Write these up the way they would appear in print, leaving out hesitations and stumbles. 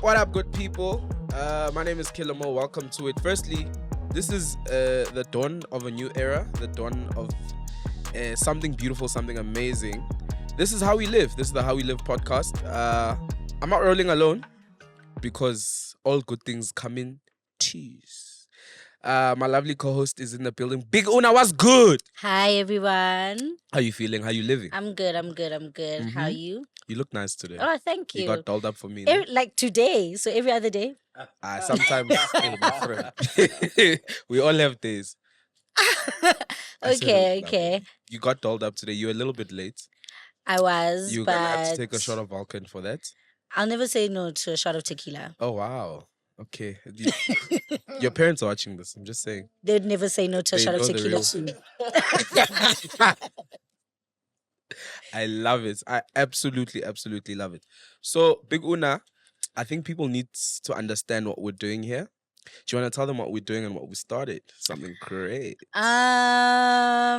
What up, good people? My name is Kilamo. Welcome to it. Firstly, this is the dawn of a new era, the dawn of something beautiful, something amazing. This is How We Live. This is the How We Live podcast. I'm not rolling alone because all good things come in twos. My lovely co-host is in the building. Big Una, what's good? Hi, everyone. How you feeling? How you living? I'm good. How are you? You look nice today. Oh, thank you. You got dolled up for me. Like today, so every other day. Sometimes, hey, my friend. We all have days. Okay. You got dolled up today. You were a little bit late. I was, You're but gonna have to take a shot of Vulcan for that. I'll never say no to a shot of tequila. Oh wow. Okay. Your parents are watching this. I'm just saying. They'd never say no to a They shot of know the tequila. real- I love it. I absolutely love it. So, Big Una, I think people need to understand what we're doing here. Do you want to tell them what we're doing and what we started? Something great. Why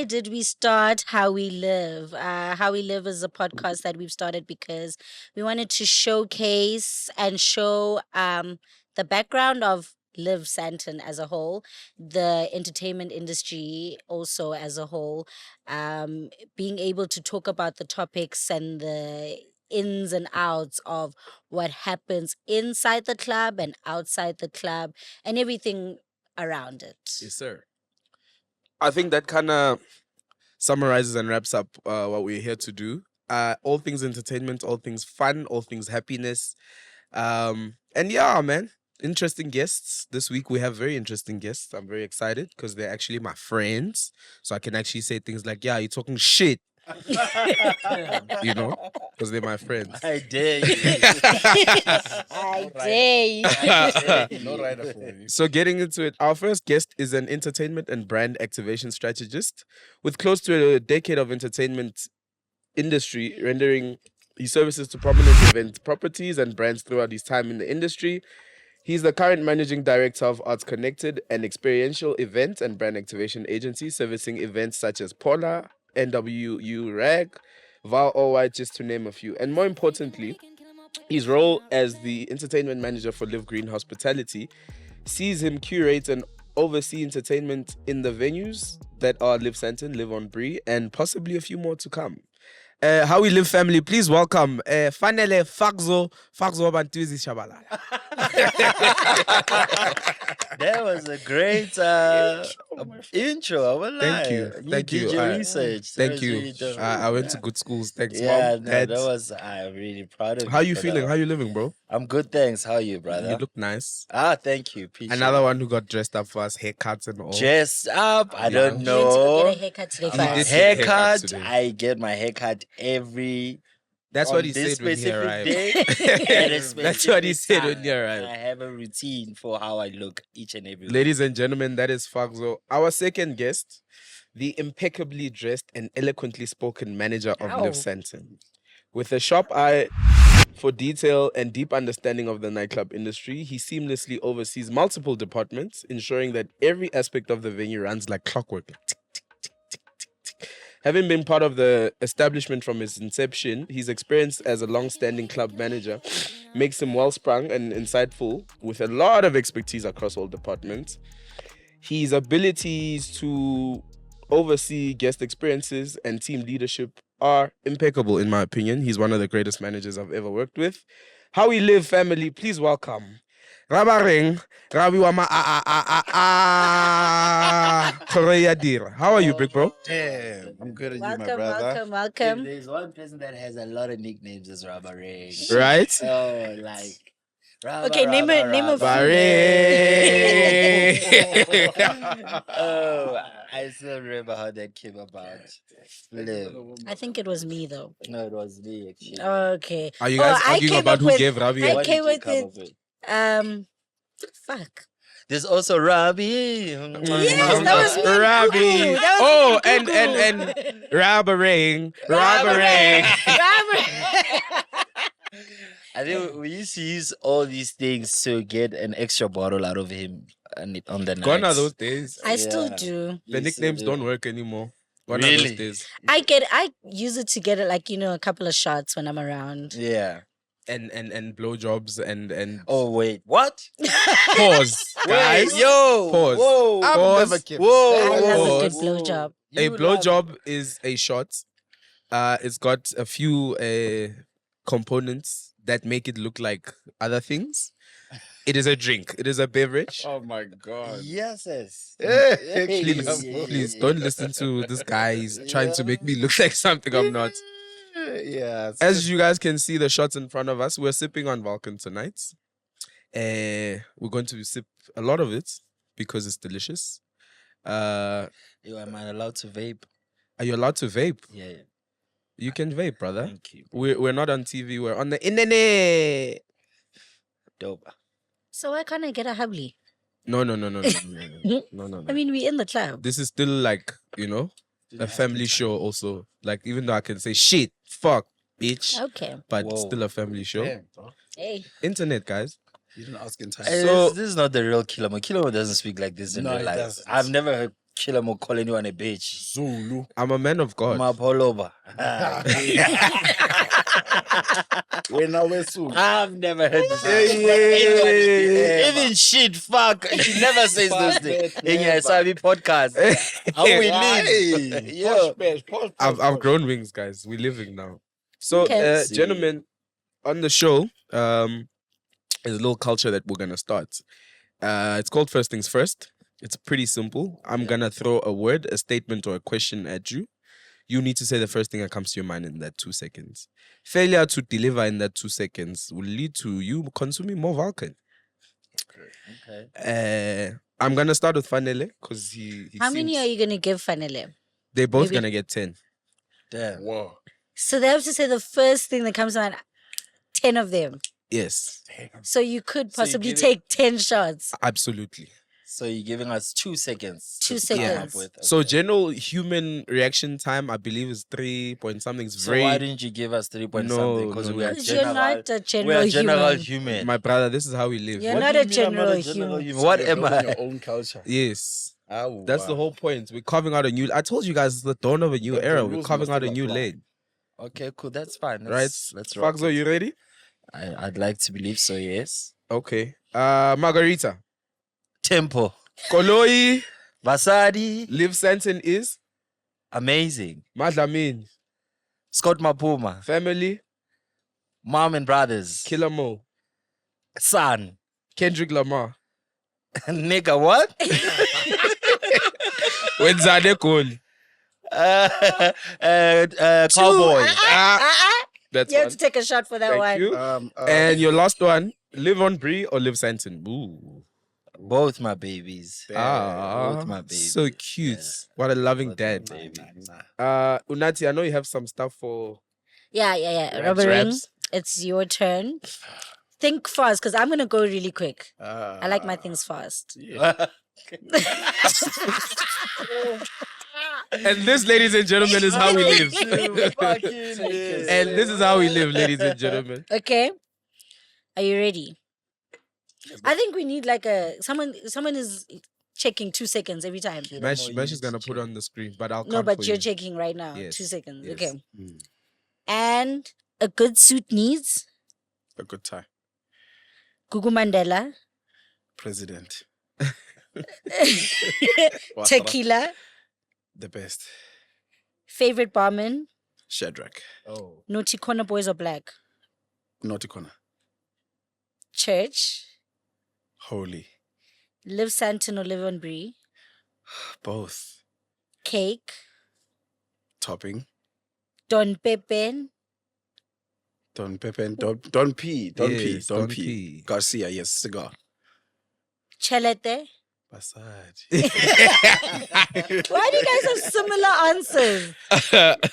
did we start How We Live? How We Live is a podcast that we've started because we wanted to showcase and show the background of Live Santon as a whole, the entertainment industry also as a whole, being able to talk about the topics and the ins and outs of what happens inside the club and outside the club and everything around it. Yes, sir. I think that kind of summarizes and wraps up what we're here to do. All things entertainment, all things fun, all things happiness. And yeah, man, interesting guests. This week we have very interesting guests. I'm very excited because they're actually my friends. So I can actually say things like, yeah, you're talking shit. You know, because they're my friends. I dare you. I dare you. No rider for you. So getting into it, our first guest is an entertainment and brand activation strategist with close to a decade of entertainment industry, rendering his services to prominent event properties and brands throughout his time in the industry. He's the current managing director of Arts Connected, an experiential event and brand activation agency servicing events such as Polar, NWU Rag, Val All White, just to name a few. And more importantly, his role as the entertainment manager for Live Green Hospitality sees him curate and oversee entertainment in the venues that are Live Santon, Live on Brie, and possibly a few more to come. How We Live family, please welcome Fanele Fakzo Bantuzi Shabalala. That was a great intro. I will lie. Thank you. Thank you. Did your research. That Thank was you. really dope. I went to good schools. Thanks, Yeah, Mom. no, Dad. that was. I'm really proud of How you for feeling? that. How you living, bro? I'm good, thanks. How are you, brother? You look nice. Thank you. Appreciate Another it. one who got dressed up for us, haircuts and all. Dressed up. I Yeah. don't You went to go know. get a haircut today, You fast. did. Haircut Haircut. today. I get my haircut every. That's on what he this said when he specific arrived. day and a That's what he specific said when he time. arrived. I have a routine for how I look each and every week. Ladies and gentlemen, that is Fakzo. Our second guest, the impeccably dressed and eloquently spoken manager of Ow. Live Santon. With a sharp eye for detail and deep understanding of the nightclub industry, he seamlessly oversees multiple departments, ensuring that every aspect of the venue runs like clockwork. Tick, tick, tick, tick, tick, tick. Having been part of the establishment from its inception, his experience as a long-standing club manager makes him well-sprung and insightful with a lot of expertise across all departments. His abilities to oversee guest experiences and team leadership are impeccable, in my opinion. He's one of the greatest managers I've ever worked with. How We Live family, please welcome Rabareng, Rabi Wama Koreadir. How are you, big bro? Damn, I'm good at you, my brother. Welcome. There's one person that has a lot of nicknames as Rubber Ring. Right? Oh, like. Okay, name a few. Bareng. Oh, I still remember how that came about. Live. I think it was me though. No, it was me actually. Okay. Are you guys I arguing came about up who with- gave Rabi? I What came did you with come it. up with? Fuck. There's also Robbie. Yes, that was me. Rabi. Cuckoo. That was Oh, me, and Rabareng. Rabareng. I think we used to use all these things to get an extra bottle out of him on the night. Gone are those days. I still Yeah. do. The nicknames don't work anymore. Gone are Really? those days. I use it to get it, like, a couple of shots when I'm around. Yeah. and blowjobs and Oh wait, what? pause, guys. Wait, yo, Pause. whoa, I've Pause. never kissed. whoa, I love a Pause. good blowjob. A You love- blowjob is a shot. It's got a few components that make it look like other things. It is a drink. It is a beverage. Oh my god. Yes, yes. Please don't listen to this guy. He's trying to make me look like something I'm not. Yeah. it's As just- you guys can see, the shots in front of us, we're sipping on Vulcan tonight. We're going to sip a lot of it because it's delicious. Yo, am I allowed to vape? Are you allowed to vape? Yeah. You can vape, brother. Thank you. We're not on TV. We're on the internet. Dope. So why can't I get a hubly? No. No. I mean, we're in the club. This is still like, a family show also. Like, even though I can say shit, fuck, bitch, Okay. but it's Whoa. still a family show. Damn, bro. Hey. Internet, guys. You didn't ask in time. Hey, So- this is not the real Kilamo. Kilamo doesn't speak like this in No, real he life. doesn't. I've never heard Kilamo call anyone a bitch. Zulu. I'm a man of God. My pullover. We're now we're soon. I've never heard this. Yeah. Even shit, fuck. She never says those things. In your Sabi podcast. How we live. Yo. I've grown wings, guys. We're living now. So, Okay. gentlemen, on the show, there's a little culture that we're gonna start. It's called First Things First. It's pretty simple. I'm gonna throw a word, a statement, or a question at you. You need to say the first thing that comes to your mind in that 2 seconds. Failure to deliver in that 2 seconds will lead to you consuming more Vulcan. Okay. I'm gonna start with Fanele because he How many seems- are you going to give Fanele? They're both Maybe- gonna get 10. Damn. Whoa. So they have to say the first thing that comes to mind. 10 of them. Yes, So you could So you possibly give it- take 10 shots. absolutely. So you're giving us 2 seconds. 2 to come up seconds. with. So Okay. general human reaction time, I believe, is 3 point something. It's So very why didn't you give us 3 point No, something? Because no, we no. are Because you're general. not a We general are general human. human. my brother. This is how we live. You're What not do a you mean I'm not general a general human. What You're am building I? Your own culture. Yes, Oh, that's the wow. whole point. We're carving out a new. I told you guys, it's the dawn of a new The era. We're rules carving must out a still new apply. lane, Okay, cool. That's fine. right? Let's rock. Fagzo, you ready? I'd like to believe so. Yes. Okay. Margarita, Tempo. Koloi, Vasadi. Liv Santon is Amazing. Madlamin, Scott Mapuma. family, Mom and brothers. Killer Mo, Son. Kendrick Lamar, Nigga, what? Wenzade Koli. Cowboy. That's You have one. to take a shot for that Thank one. you. And your last one, Live on Brie or Liv Santon? Ooh. Both my babies. Ah, both my babies. so cute. Yeah. What a loving Both my dad. babies. Unati, I know you have some stuff for Yeah. Raps, Rubbering. raps. It's your turn. Think fast because I'm going to go really quick. Ah. I like my things fast. And this, ladies and gentlemen, is how we live. Fucking And this is how we live, ladies and gentlemen. Okay. Are you ready? I think we need like someone is checking 2 seconds every time. Mesh is gonna put on the screen, but I'll No, count but for you're you. checking right now. Yes, 2 seconds. yes. Okay. Mm. And a good suit needs A good time. Gugu Mandela, President. tequila, The best. favorite barman, Shadrach. Oh. Naughty Corner Boys or Black, Naughty Corner. church, Holy. Live Santon or Live on Brie, Both. cake, Topping. Don Pepe, Don Pepe and Don P. Don P. Yes, Don Don P. P. Garcia, yes, cigar. Chelete. Passage. Why do you guys have similar answers?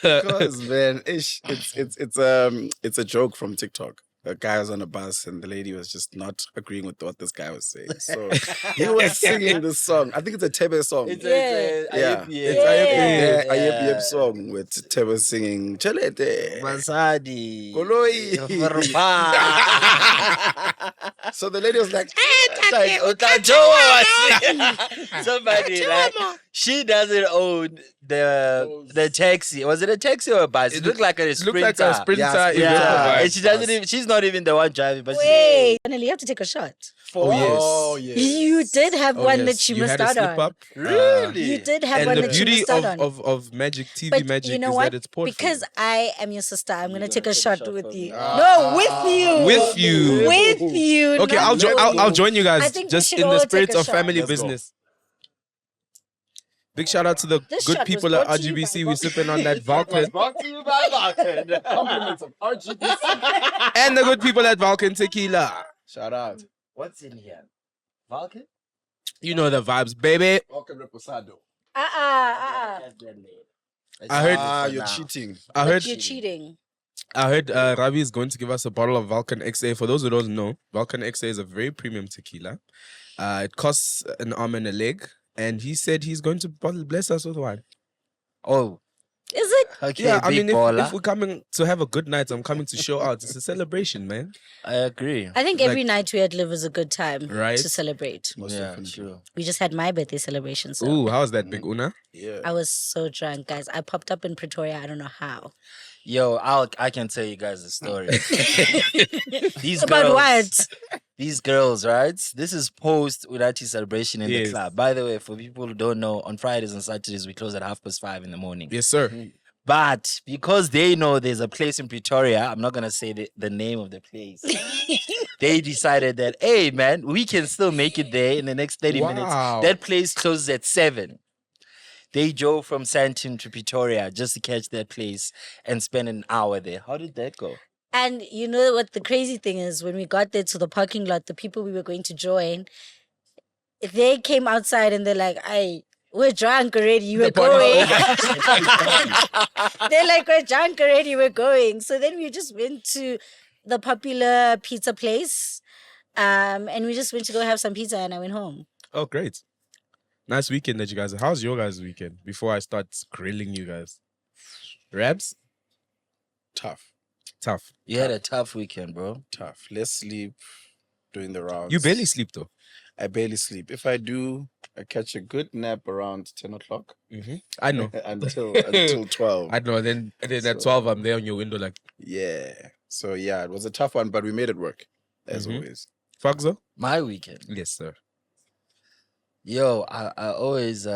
Because man, it's a joke from TikTok. A guy was on a bus and the lady was just not agreeing with what this guy was saying. So he was singing this song. I think it's a Tebe song. It's Yeah. Yeah. It's a Yep Yep song with Tebe singing Chelete. Masadi. Goloi. So the lady was like, Like, Utajoa was somebody like she doesn't own the taxi. Was it a taxi or a bus? It looked like a It sprinter. looked like a sprinter. Yeah, event Yeah, vibe. and she doesn't even. She's not even the one driving, but Wait, finally, you have to take a shot. Oh, yes. You did have Oh, one yes. that you missed had a out slip on. up. Really? You did have And one the that you beauty missed out on. of Magic TV But Magic you know is what? that it's portable. Because I am your sister, I'm gonna take a take a shot shot with for you. me. No, with you. With you. With you. Okay, not I'll only. join you I guys think we just should in the all take spirit a of shot. family Let's go. business. Big shout out to the This good shot was people at brought to you by RGBC. We're Vulcan. sipping on that Vulcan. Brought to you by Vulcan. Compliments of RGBC. And the good people at Vulcan Tequila. Shout out. What's in here? Vulcan? You know the vibes, baby. Welcome Reposado. I heard- You're cheating. I heard You're cheating. Ravi is going to give us a bottle of Vulcan XA. For those who don't know, Vulcan XA is a very premium tequila. It costs an arm and a leg. And he said he's going to bless us with wine. Oh, Is it? okay. Yeah, I big mean, baller. if we're coming to have a good night, I'm coming to show out. It's a celebration, man. I agree. I think Like- every night we at Live is a good time Right. to celebrate. Most Yeah, definitely. true. We just had my birthday celebration, so Ooh, how's that, Big Una? Yeah. I was so drunk, guys. I popped up in Pretoria. I don't know how. Yo, I can tell you guys a story. These About girls, what? These girls, right? This is post Unati celebration in Yes. the club. By the way, for people who don't know, on Fridays and Saturdays we close at 5:30 in the morning. Yes, sir. But because they know there's a place in Pretoria, I'm not gonna say the name of the place. They decided that, hey man, we can still make it there in the next 30 minutes. Wow. That place closes at 7. They drove from Sandton to Pretoria just to catch that place and spend an hour there. How did that go? And you know what the crazy thing is? When we got there to the parking lot, the people we were going to join, they came outside and they're like, "Hey, we're drunk already. You were going." They're like, "We're drunk already. We're going." So then we just went to the popular pizza place, and we just went to go have some pizza, and I went home. Oh, great. Nice weekend that you guys. How's your guys' weekend? Before I start grilling you guys. Rabs? Tough. Tough. You had a tough weekend, bro. Tough. Less sleep, doing the rounds. You barely sleep though. I barely sleep. If I do, I catch a good nap around 10 o'clock I know. until 12. I know. Then at So- 12, I'm there on your window like, Yeah. So yeah, it was a tough one, but we made it work, as Mhm. always. Fugzo? My weekend. Yes, sir. Yo, I always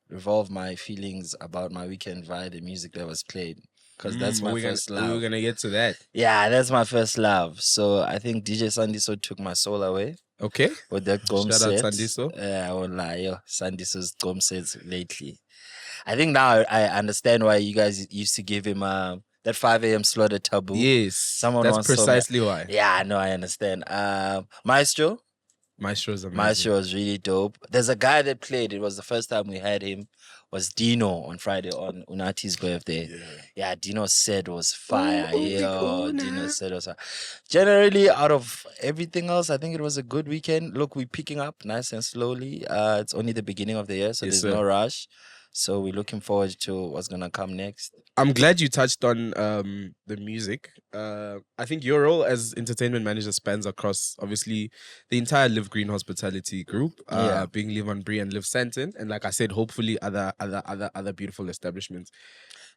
revolve my feelings about my weekend via the music that was played. Because that's my first love. We're gonna get to that. Yeah, that's my first love. So I think DJ Sandiso took my soul away Okay. with that gom Shout out set. Sandiso. I won't lie, yo, Sandiso's gom sets lately. I think now I understand why you guys used to give him that 5 a.m. slot at Taboo. Yes. Someone That's once told me- precisely why. Yeah, I know, I understand. Maestro. Maestro's amazing. Maestro was really dope. There's a guy that played. It was the first time we had him. Was Dino on Friday on Unati's birthday. Yeah, Dino's set was fire. Yo, Dino's set was fire. Generally, out of everything else, I think it was a good weekend. Look, we're picking up nice and slowly. It's only the beginning of the year, so Yes, there's sir. no rush. So we're looking forward to what's gonna come next. I'm glad you touched on the music. I think your role as entertainment manager spans across obviously the entire Live Green Hospitality group, Yeah. being Live on Brie and Live Santon, and like I said, hopefully other beautiful establishments.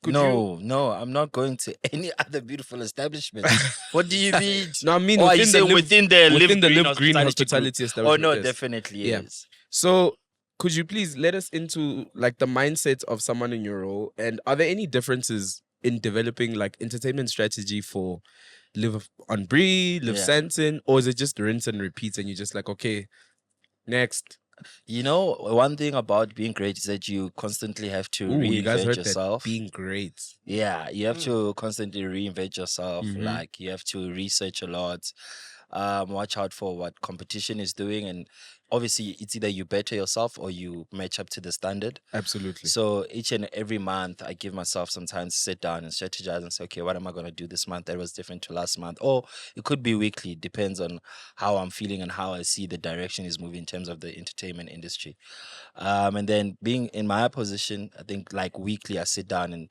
Could you- No, I'm not going to any other beautiful establishment. What do you mean? No, I mean Oh, are you within the saying Live, within the within the Live Live Green group? Hospitality Oh establishment. no, yes. definitely Yeah. is. So, could you please let us into like the mindset of someone in your role, and are there any differences in developing like entertainment strategy for Live on Brie, Live Yeah. Santon, or is it just rinse and repeat, and you're just like, okay, next? You know, one thing about being great is that you constantly have to Ooh, you guys reinvent heard yourself. that being great. Yeah, you have to constantly reinvent yourself. Mhm. Like you have to research a lot. Watch out for what competition is doing, and obviously it's either you better yourself or you match up to the standard. Absolutely. So each and every month, I give myself some time to sit down and strategize and say, okay, what am I going to do this month that was different to last month? Or it could be weekly, depends on how I'm feeling and how I see the direction is moving in terms of the entertainment industry. And then being in my position, I think like weekly, I sit down and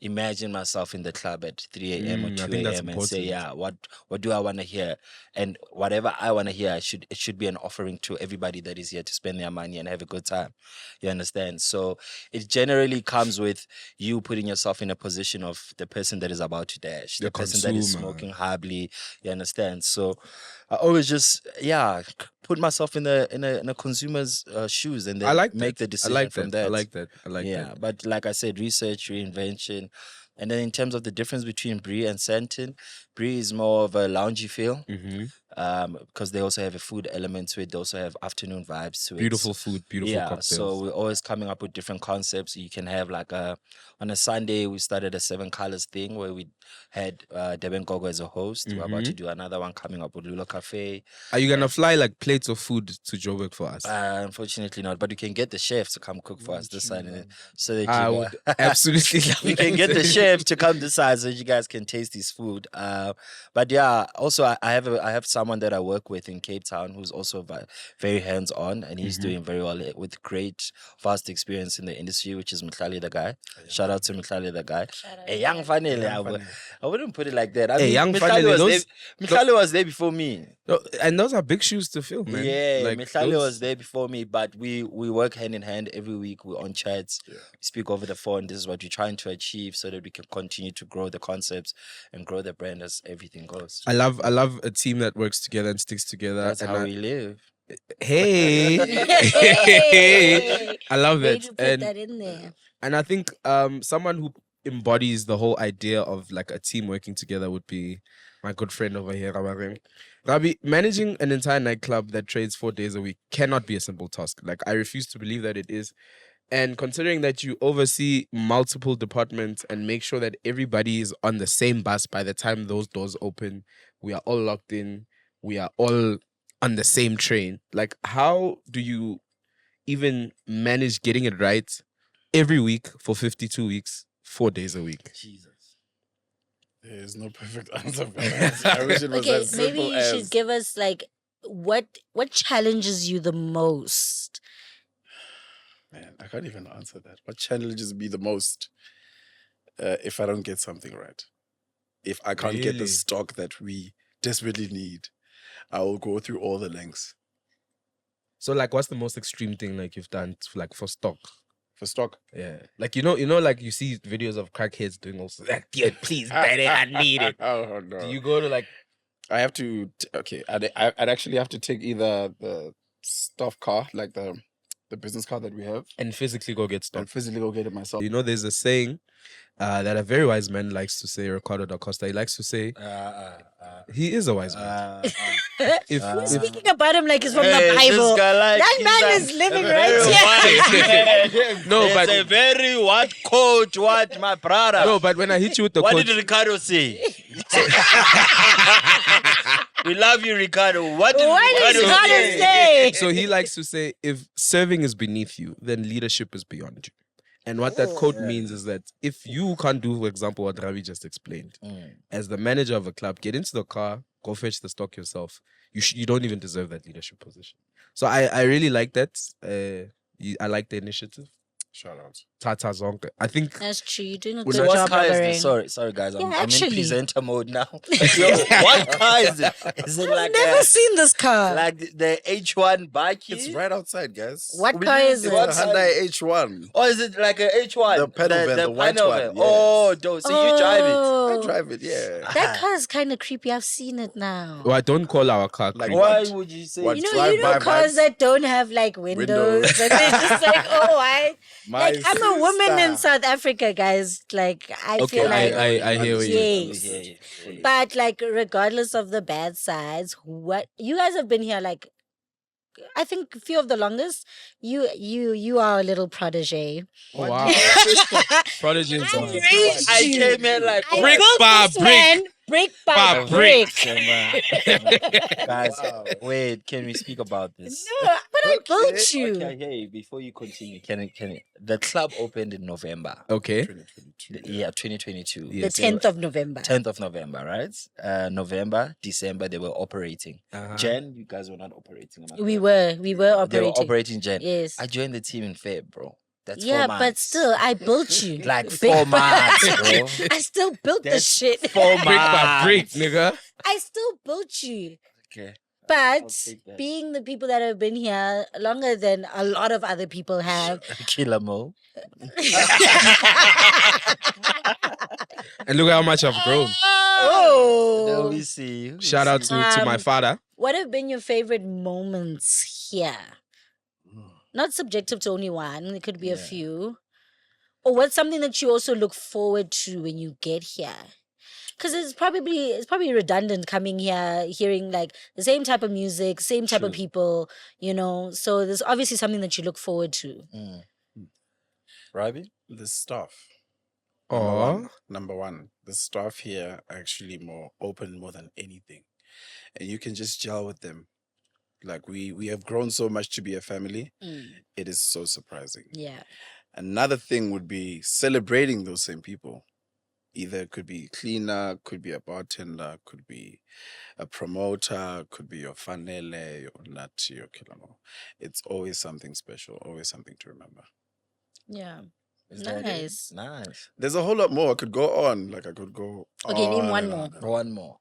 imagine myself in the club at 3 a.m. or I 2 think that's a.m. and say, important. what do I want to hear? And whatever I want to hear, it should be an offering to everybody that is here to spend their money and have a good time. You understand? So it generally comes with you putting yourself in a position of the person that is about to dash, the person that is consumer. smoking hardly. You understand? So I always just put myself in a consumer's shoes and then make the decision from that. I like that. But like I said, research, reinvention. And then in terms of the difference between Brie and Santin, Brie is more of a loungy feel Mm-hmm. because they also have a food element to it. They also have afternoon vibes to it. Beautiful food, beautiful cocktails. So we're always coming up with different concepts. You can have like on a Sunday, we started a 7 colors thing where we had Deben Gogo as a host. We're about to do another one coming up with Lula Cafe. Are you gonna fly like plates of food to Joburg for us? Unfortunately not, but we can get the chef to come cook for us this side, so that I would absolutely love we can get the chef to come this side so you guys can taste his food. But yeah, also I have someone that I work with in Cape Town who's also very hands on, and he's doing very well with great vast experience in the industry, which is Mhlali the guy. Shout out to Mhlali the guy. A young Fanele. I wouldn't put it like that. I mean, young Mhlali Fanele, Mhlali was there before me. No, and those are big shoes to fill, man. Yeah, like Mhlali was there before me, but we work hand in hand every week. We're on chats, we speak over the phone. This is what we're trying to achieve so that we can continue to grow the concepts and grow the brand as everything goes. I love a team that works together and sticks together. That's how we live. Hey, I love Way it. to put that in there. And I think someone who embodies the whole idea of like a team working together would be my good friend over here, Rabareng. Rabi, managing an entire nightclub that trades 4 days a week cannot be a simple task. Like, I refuse to believe that it is. And considering that you oversee multiple departments and make sure that everybody is on the same bus by the time those doors open, we are all locked in, we are all on the same train. Like, how do you even manage getting it right every week for 52 weeks, 4 days a week? Jesus. There's no perfect answer for that. I wish it was Okay, as maybe simple you as... should give us like what challenges you the most. Man, I can't even answer that. What challenges me the most if I don't get something right? If I can't get the Really? stock that we desperately need, I will go through all the lengths. So, like, what's the most extreme thing like you've done like for stock? For stock? Yeah, like like you see videos of crackheads doing also like, "Dude, please, daddy, I need it." Oh, no. Do you go to like? I have to... Okay, I'd actually have to take either the stuff car, like the business car that we have, And physically go get and stock. physically go get it myself. You know, there's a saying that a very wise man likes to say, Ricardo da Costa. He likes to say, he is a wise man. If Speaking about him like he's from the Bible. That man is living right here. no, It's but a very what coach, what my brother. no, but when I hit you with the What quote, did Ricardo say? We love you, Ricardo. What did What did Ricardo Ricardo say? say? so he likes to say, if serving is beneath you, then leadership is beyond you. And what that quote means is that if you can't do, for example, what Ravi just explained, as the manager of a club, get into the car, go fetch the stock yourself. You don't even deserve that leadership position. So I really like that. I like the initiative. Shout out. Tata Zonke. I think That's true. You're doing a So good what job, car is Robert. this? Sorry, guys. I'm in actually. presenter mode now. Yo, what car is it? Is it like Never seen this car. like the H1 bike? It's right outside, guys. What car is It's it? a What Hyundai H1. Or is it like a H1? The pedal van, the white panel one, van. yes. Oh, dope. So you drive it. Oh. I drive it, yeah. That car is kind of creepy. I've seen it now. well, I don't call our car Like creepy. Why would you say? What? You know drive-by cars vibes. that don't have like windows. Windows. And they're just like, oh, My like I'm a woman in sister. South Africa, guys. Like I Okay, feel like I hear what you. Yes. Yeah. but like regardless of the bad sides, what you guys have been here like I think a few of the longest. You are a little protege. Wow. Prodigy and I Zonke. raised I you. came in like I Brick built by this brick. man brick by brick. Guys, Wow. wait, can we speak about this? No, but I built you. Okay, hey, before you continue, can the club opened in November? Okay. 2022. Yeah, 2022. The Yes. 10th of November. 10th of November, right? November, December, they were operating. Uh-huh. Jan, you guys were not operating. am I We correct? were They were operating. operating Jan. Yes. I joined the team in Feb, bro. That's Yeah, 4 but months. still, I built you. Like Big 4 man. months, bro. I still built the That's shit. 4 Brick by months. brick, nigga. I still built you. Okay. But take that. being the people that have been here longer than a lot of other people have, Killer Mo. And look how much I've grown. Then oh, we see. Shout out to my father. what have been your favorite moments here? Not subjective to only one. It could be a few. Or what's something that you also look forward to when you get here? Because it's probably redundant coming here, hearing like the same type of music, same type of people, you know. So there's obviously something that you look forward to. Robbie? The staff. Aw. Number one, the staff here are actually more open more than anything. And you can just gel with them. Like we have grown so much to be a family. It is so surprising. Yeah. Another thing would be celebrating those same people. Either it could be cleaner, could be a bartender, could be a promoter, could be your fanele, your nati, your kilano. It's always something special, always something to remember. Yeah. Is that it? Nice. Nice. There's a whole lot more. I could go on. Like I could go Okay, name on one and more. on and on. One more.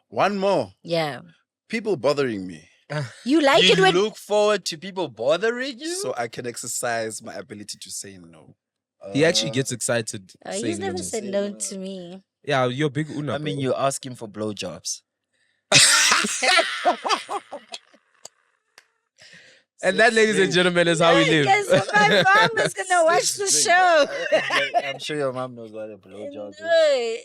One more. Yeah. People bothering me. You like You it when look forward to people bothering you? So I can exercise my ability to say no. He actually gets excited. he's saying never no. said no to me. Yeah, you're big Una. I mean, bro. you ask him for blowjobs. And that, ladies and gentlemen, is how we live. Guess what? My mom is gonna watch the show. I'm sure your mom knows what a blowjob is. No.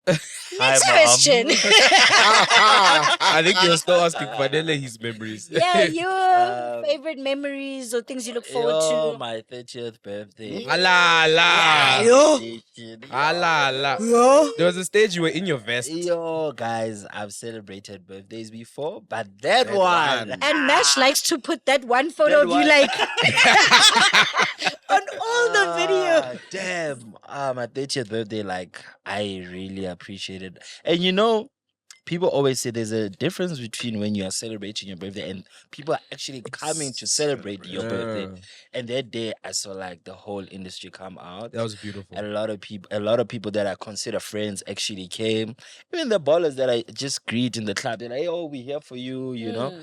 Hi, Next Mom. question. I think you're still asking Fadele his memories. Yeah, your favorite memories or things you look forward Yo, to. my 30th birthday. Allah, Allah. Yo. Allah, Allah. There was a stage you were in your vest. Yo, guys, I've celebrated birthdays before, but that one. And Mash likes to put that one photo of you like on all the videos. Damn. My 30th birthday, like, I really appreciate it. And you know, people always say there's a difference between when you are celebrating your birthday and people are actually coming to celebrate your birthday. And that day, I saw like the whole industry come out. That was beautiful. A lot of people that I consider friends actually came. Even the ballers that I just greet in the club, they're like, "Hey, oh, we're here for you," you know.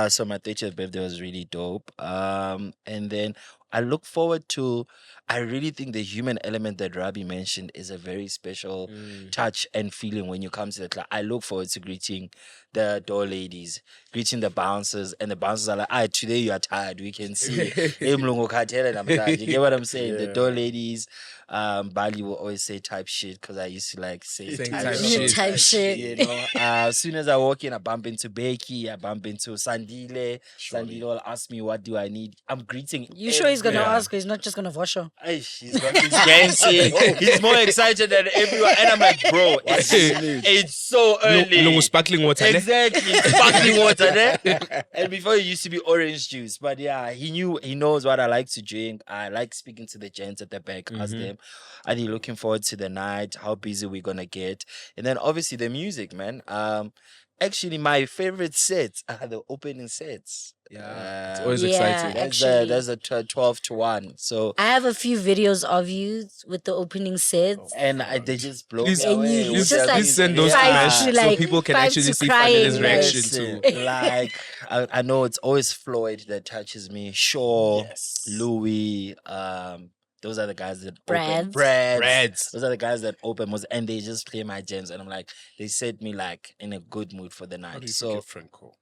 So my 30th birthday was really dope. And then I look forward to. I really think the human element that Rabi mentioned is a very special touch and feeling when you come to the club. I look forward to greeting the door ladies, greeting the bouncers, and the bouncers are like, today you are tired. We can see. You get what I'm saying? The door ladies, Bali will always say type shit because I used to like say type shit. Type shit. You know, as soon as I walk in, I bump into Becky, I bump into Sandile. Sandile will ask me, what do I need? I'm greeting. You sure he's gonna ask? He's not just gonna wash her. He's dancing. He's more excited than everyone. And I'm like, bro, it's so early. No sparkling water. Exactly. Sparkling water there. And before it used to be orange juice. But yeah, he knows what I like to drink. I like speaking to the gents at the back, ask them, are they looking forward to the night? How busy we're gonna get? And then obviously the music, man. Actually, my favorite sets are the opening sets. Yeah, it's always exciting. That's a 12 to 1. So I have a few videos of you with the opening sets. and they just blow Please, me away. you with just their like please send those to five Mesh to, so like, people can five actually to see crying, Fadele's like- reaction Listen, too. like I know it's always Floyd that touches me. Shaw, Louis, those are the guys that open. Brads. Those are the guys that open most, and they just play my gems, and I'm like, they set me like in a good mood for the night. So Franco.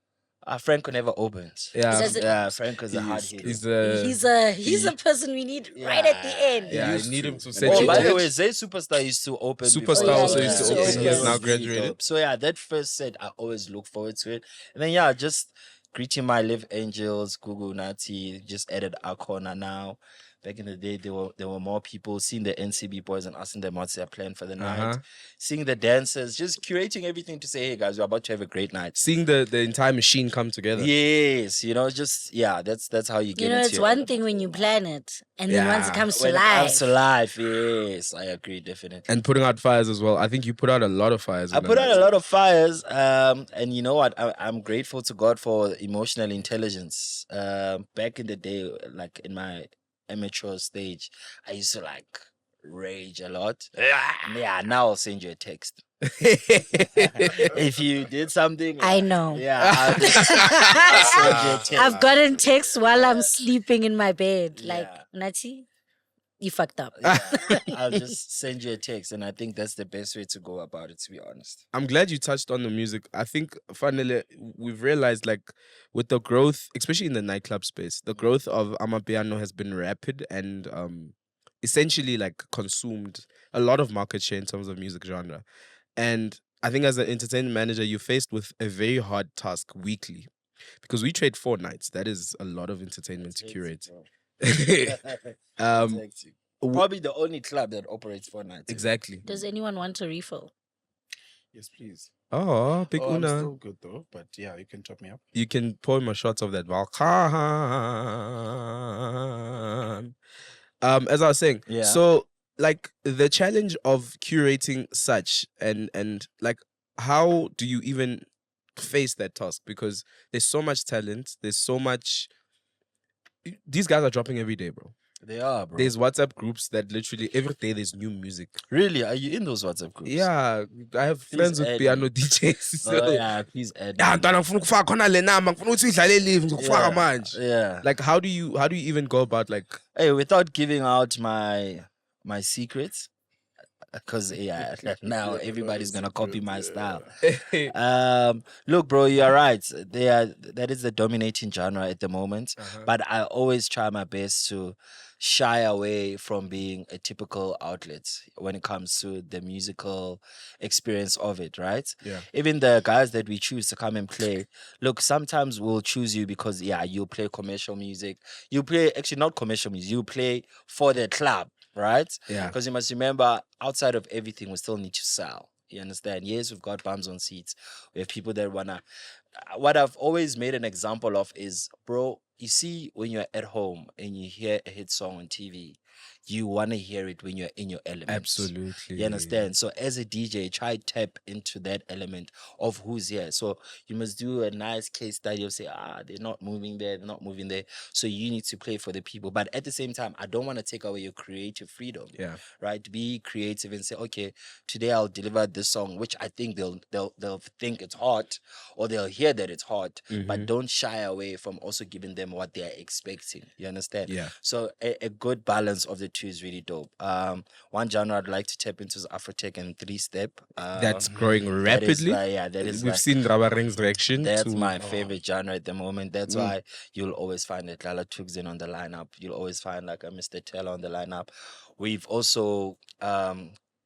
Franco never opens. Yeah, Does it- Yeah, Franco's a hard hitter. he's He's a person we need right at the end. yeah. I used need to. him to And set Oh, you by the up. way, Zay Superstar used to open. Superstar before. also used to open. He It has was now really graduated. dope. So yeah, that first set, I always look forward to it. And then yeah, just greeting my Live Angels, Google Nati, just added our corner now. Back in the day, there were more people seeing the NCB boys and asking them what's their plan for the night. Seeing the dancers, just curating everything to say, hey guys, we're about to have a great night. Seeing the entire machine come together. Yes, just that's how you get You know, into it's it. one thing when you plan it, and then once it Yeah. comes to When it life, comes to life, yes, I agree, definitely. And putting out fires as well. I think you put out a lot of fires. I put out a lot of fires, and you know what? I'm grateful to God for emotional intelligence. Back in the day, like in my amateur stage, I used to like rage a lot. Yeah, now I'll send you a text. If you did something, I know. yeah, I'll send you a text. I've gotten texts while I'm sleeping in my bed. Like, Yeah. Nati, you fucked up. Yeah, I'll just send you a text, and I think that's the best way to go about it. To be honest. I'm glad you touched on the music. I think finally we've realized, like, with the growth, especially in the nightclub space, the growth of Amapiano has been rapid and essentially like consumed a lot of market share in terms of music genre. And I think as an entertainment manager, you're faced with a very hard task weekly because we trade 4 nights. That is a lot of entertainment to curate. um, Exactly. Probably the only club that operates 4 nights. exactly. Does anyone want a refill? Yes, please. Oh, big I'm Una. still good though, but yeah, you can top me up. You can pour my shots of that Balkan. As I was saying, Yeah. so like the challenge of curating such and like how do you even face that task? Because there's so much talent, there's so much. These guys are dropping every day, bro. They are, bro. There's WhatsApp groups that literally every day there's new music. Really? Are you in those WhatsApp groups? Yeah, I have Please friends with add piano me. DJs. So. Oh, yeah, please add. Yeah, me. ntwana ngifuna ukufaka khona le namba ngifuna ukuthi idlale live ngizokufaka manje. Yeah. Like how do you even go about like Hey, without giving out my secrets, because yeah, now everybody's gonna copy my style. Look, bro, you're right. That is the dominating genre at the moment. But I always try my best to shy away from being a typical outlet when it comes to the musical experience of it, right? Yeah. Even the guys that we choose to come and play, look, sometimes we'll choose you because you play commercial music. You play actually not commercial music, you play for the club, right? Yeah. Because you must remember, outside of everything, we still need to sell. You understand? Yes, we've got bums on seats. We have people that wanna. What I've always made an example of is, bro, you see, when you're at home and you hear a hit song on TV, you want to hear it when you're in your element. Absolutely. You understand? So as a DJ, try tap into that element of who's here. So you must do a nice case study of say, they're not moving there, they're not moving there. So you need to play for the people. But at the same time, I don't want to take away your creative freedom. Yeah. Right? Be creative and say, okay, today I'll deliver this song, which I think they'll think it's hot, or they'll hear that it's hot, but don't shy away from also giving them what they're expecting. You understand? Yeah. So a good balance of the two is really dope. One genre I'd like to tap into is Afrotech and 3-step. That's growing That is rapidly. that is We've like- seen Rubber Rings reaction. That's to, my favorite genre at the moment. That's Mm. why you'll always find a Lala Tugzin on the lineup. You'll always find like a Mr. Taylor on the lineup. We've also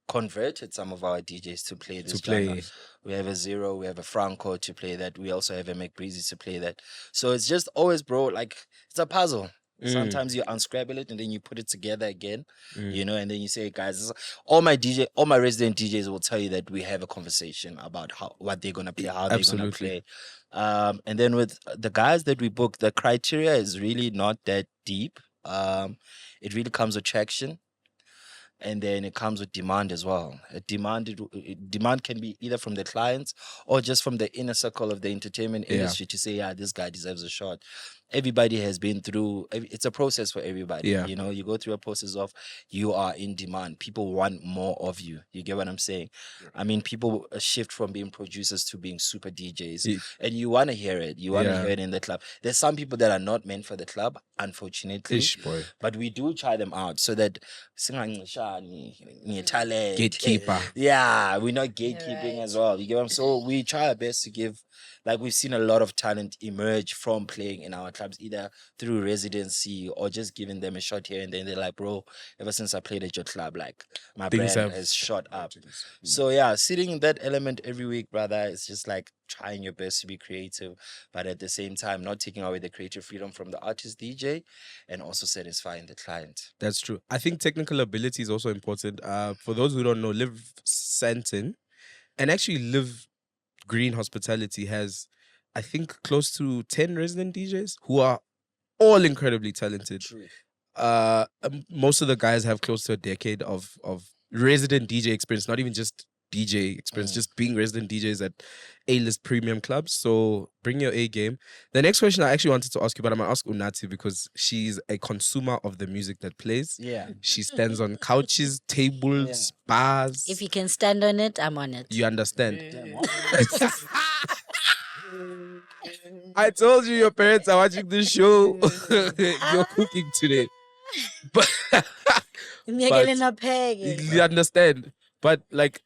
converted some of our DJs to play this genre. play. We have a Zero, we have a Franco to play that. We also have a McBreezy to play that. So it's just always, bro, like it's a puzzle. Sometimes you unscramble it and then you put it together again, you know, and then you say, guys, all my resident DJs will tell you that we have a conversation about what they're gonna play, how they're gonna play. And then with the guys that we book, the criteria is really not that deep. It really comes with traction. And then it comes with demand as well. Demand can be either from the clients or just from the inner circle of the entertainment industry to say, this guy deserves a shot. Everybody has been through, it's a process for everybody. Yeah. You know, you go through a process of you are in demand. People want more of you. You get what I'm saying? I mean, people shift from being producers to being super DJs. And you want to hear it. You want to hear it in the club. There's some people that are not meant for the club, unfortunately. Boy. But we do try them out so that Gatekeeper. yeah, we're not gatekeeping as well. You get what I'm saying? So we try our best to give, like we've seen a lot of talent emerge from playing in our clubs, either through residency or just giving them a shot here and then they're like, bro, ever since I played at your club, like my Things brand have has shot up. So yeah, sitting in that element every week, brother, it's just like trying your best to be creative, but at the same time, not taking away the creative freedom from the artist DJ and also satisfying the client. That's true. I think technical ability is also important. For those who don't know, Live Santon and actually Live Green Hospitality has, I think, close to 10 resident DJs who are all incredibly talented. True. Most of the guys have close to a decade of resident DJ experience, not even just DJ experience, just being resident DJs at A-list premium clubs. So bring your A game. The next question I actually wanted to ask you, but I'm gonna ask Unati because she's a consumer of the music that plays. Yeah. She stands on couches, tables, bars. If you can stand on it, I'm on it. You understand? I told you your parents are watching this show. You're cooking today. But you understand. But like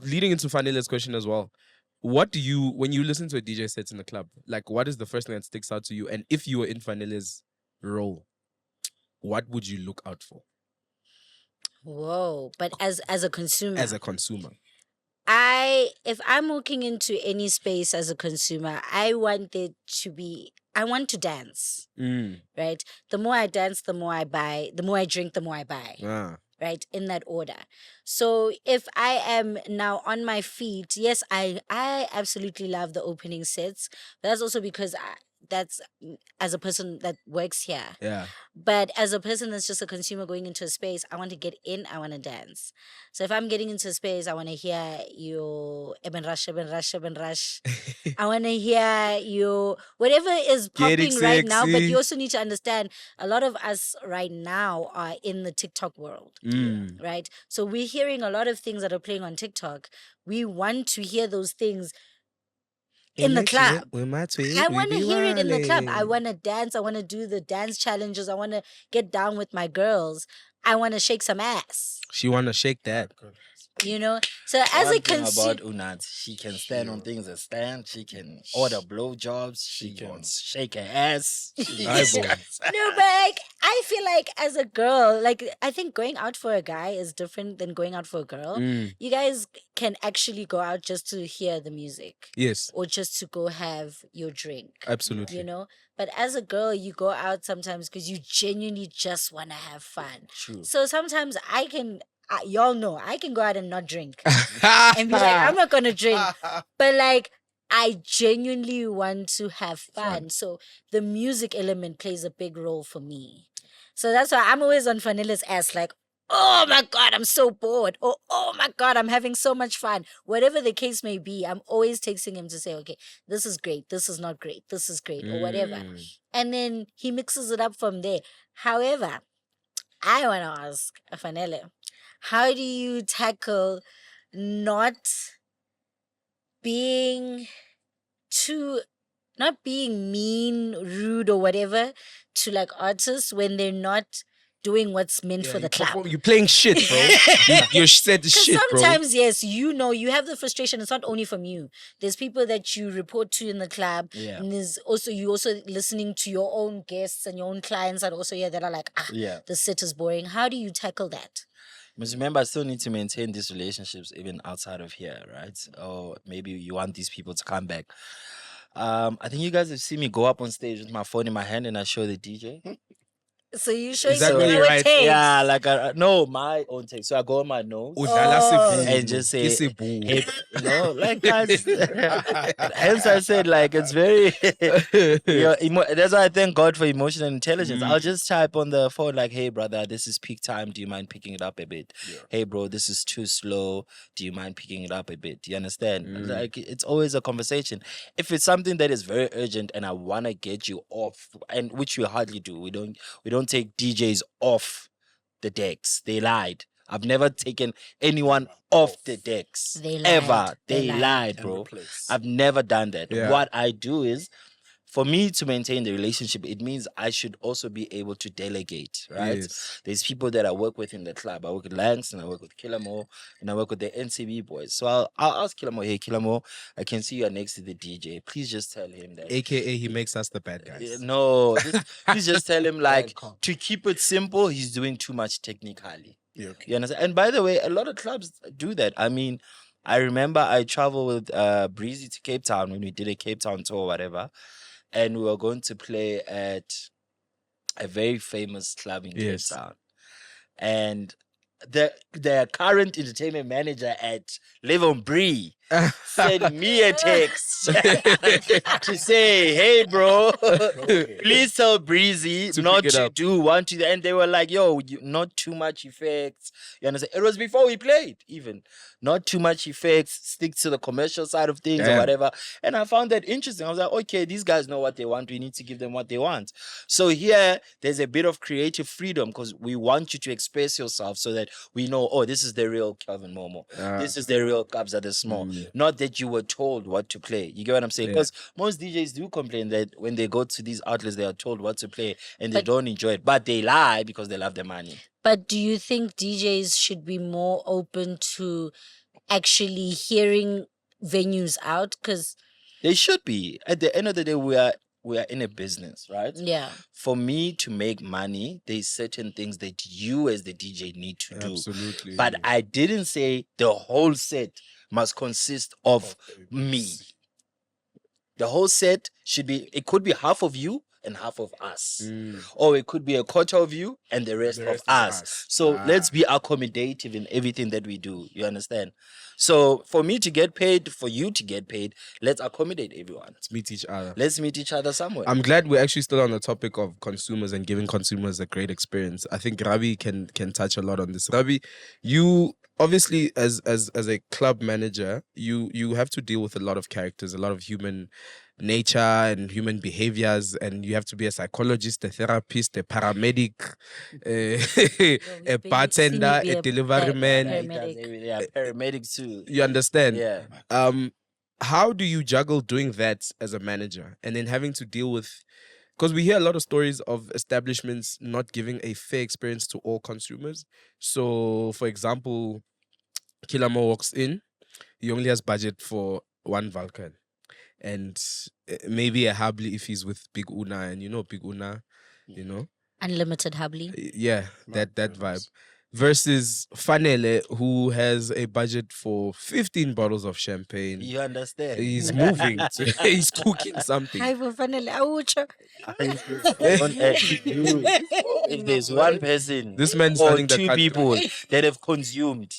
leading into Fanila's question as well. What do you, when you listen to a DJ set in the club, like what is the first thing that sticks out to you? And if you were in Fanila's role, what would you look out for? Whoa. But as a consumer. As a consumer. If I'm walking into any space as a consumer, I want to dance. Right? The more I dance, the more I buy. The more I drink, the more I buy. Right? In that order. So if I am now on my feet, yes, I absolutely love the opening sets. But that's also because that's as a person that works here. Yeah. But as a person that's just a consumer going into a space, I want to get in, I want to dance. So if I'm getting into a space, I want to hear your Eben Rush. I want to hear your whatever is popping right now. But you also need to understand a lot of us right now are in the TikTok world. Right? So we're hearing a lot of things that are playing on TikTok. We want to hear those things in the club. I want to hear it in the club. I want to dance. I want to do the dance challenges. I want to get down with my girls. I want to shake some ass. She want to shake that. You know? So as a consumer... about Unat, she can stand on things that stand. She can order blowjobs. She can shake her ass. No, but like, I feel like as a girl, like I think going out for a guy is different than going out for a girl. You guys can actually go out just to hear the music. Yes. Or just to go have your drink. Absolutely. You know? But as a girl, you go out sometimes because you genuinely just want to have fun. True. So sometimes y'all know, I can go out and not drink. And be like, I'm not going to drink. But like, I genuinely want to have fun. So the music element plays a big role for me. So that's why I'm always on Fanila's ass like, oh my God, I'm so bored. Or, oh my God, I'm having so much fun. Whatever the case may be, I'm always texting him to say, okay, this is great. This is not great. This is great. Or whatever. And then he mixes it up from there. However, I want to ask Fanele, how do you tackle not being mean, rude or whatever to like artists when they're not doing what's meant for the club? You're playing shit, bro. You're said the shit, bro. Sometimes, yes, you know, you have the frustration. It's not only from you. There's people that you report to in the club. Yeah. And there's also, you also listening to your own guests and your own clients that also that are like, the set is boring. How do you tackle that? But remember, I still need to maintain these relationships even outside of here, right? Or maybe you want these people to come back. I think you guys have seen me go up on stage with my phone in my hand and I show the DJ. So you showing that them really your right? takes? Yeah, like no, my own take. So I go on my nose and just say, hey, like guys. Hence I said, like it's very. That's why I thank God for emotional intelligence. I'll just type on the phone like, hey brother, this is peak time. Do you mind picking it up a bit? Yeah. Hey bro, this is too slow. Do you mind picking it up a bit? Do you understand? Like it's always a conversation. If it's something that is very urgent and I want to get you off, and which we hardly do, we don't take DJs off the decks. They lied. I've never taken anyone off the decks. They lied. Ever. They lied, bro. I've never done that. Yeah. What I do is, for me to maintain the relationship, it means I should also be able to delegate, right? Yes. There's people that I work with in the club. I work with Langs and I work with Kilamo and I work with the NCB boys. So I'll ask Kilamo, hey Kilamo, I can see you are next to the DJ. Please just tell him that. AKA he makes us the bad guys. No, please just tell him like to keep it simple, he's doing too much technically. Yeah, okay. You understand? And by the way, a lot of clubs do that. I mean, I remember I traveled with Breezy to Cape Town when we did a Cape Town tour or whatever. And we were going to play at a very famous club in Cape Town. And the current entertainment manager at Live on Bree send me a text to say, hey, bro, please tell Breezy To not pick it to up. do one to. And they were like, yo, not too much effects. You understand? It was before we played, even. Not too much effects, stick to the commercial side of things or Damn. whatever. And I found that interesting. I was like, okay, these guys know what they want. We need to give them what they want. So here, there's a bit of creative freedom because we want you to express yourself so that we know, oh, this is the real Kelvin Momo. This is the real Kabza the Small. Not that you were told what to play. You get what I'm saying? Yeah. Because most DJs do complain that when they go to these outlets, they are told what to play and they But- don't enjoy it. But they lie because they love the money. But do you think DJs should be more open to actually hearing venues out? Because They should be. At the end of the day, we are in a business, right? yeah, For me to make money, there's certain things that you as the DJ need to do. Absolutely. But I didn't say the whole set must consist of me. The whole set should be, it could be half of you and half of us. Or it could be a quarter of you and the rest, of us. So let's be accommodative in everything that we do. You understand? So for me to get paid, for you to get paid, let's accommodate everyone. Let's meet each other. Let's meet each other somewhere. I'm glad we're actually still on the topic of consumers and giving consumers a great experience. I think Ravi can touch a lot on this. Ravi, you obviously as a club manager, you have to deal with a lot of characters, a lot of human nature and human behaviors, and you have to be a psychologist, a therapist, a paramedic, a bartender, a delivery man. Yeah, he does everything. Yeah, paramedics too. You understand? Yeah. How do you juggle doing that as a manager and then having to deal with, because we hear a lot of stories of establishments not giving a fair experience to all consumers. So for example, Kilamo walks in, he only has budget for one Vulcan and maybe a Habli if he's with Big Una, and you know Big Una, you know, unlimited Habli. yeah, that vibe. Versus Fanele, who has a budget for 15 bottles of champagne. You understand? He's moving. He's cooking something. Hi, finally, If there's one person This man's or running the two country. people that have consumed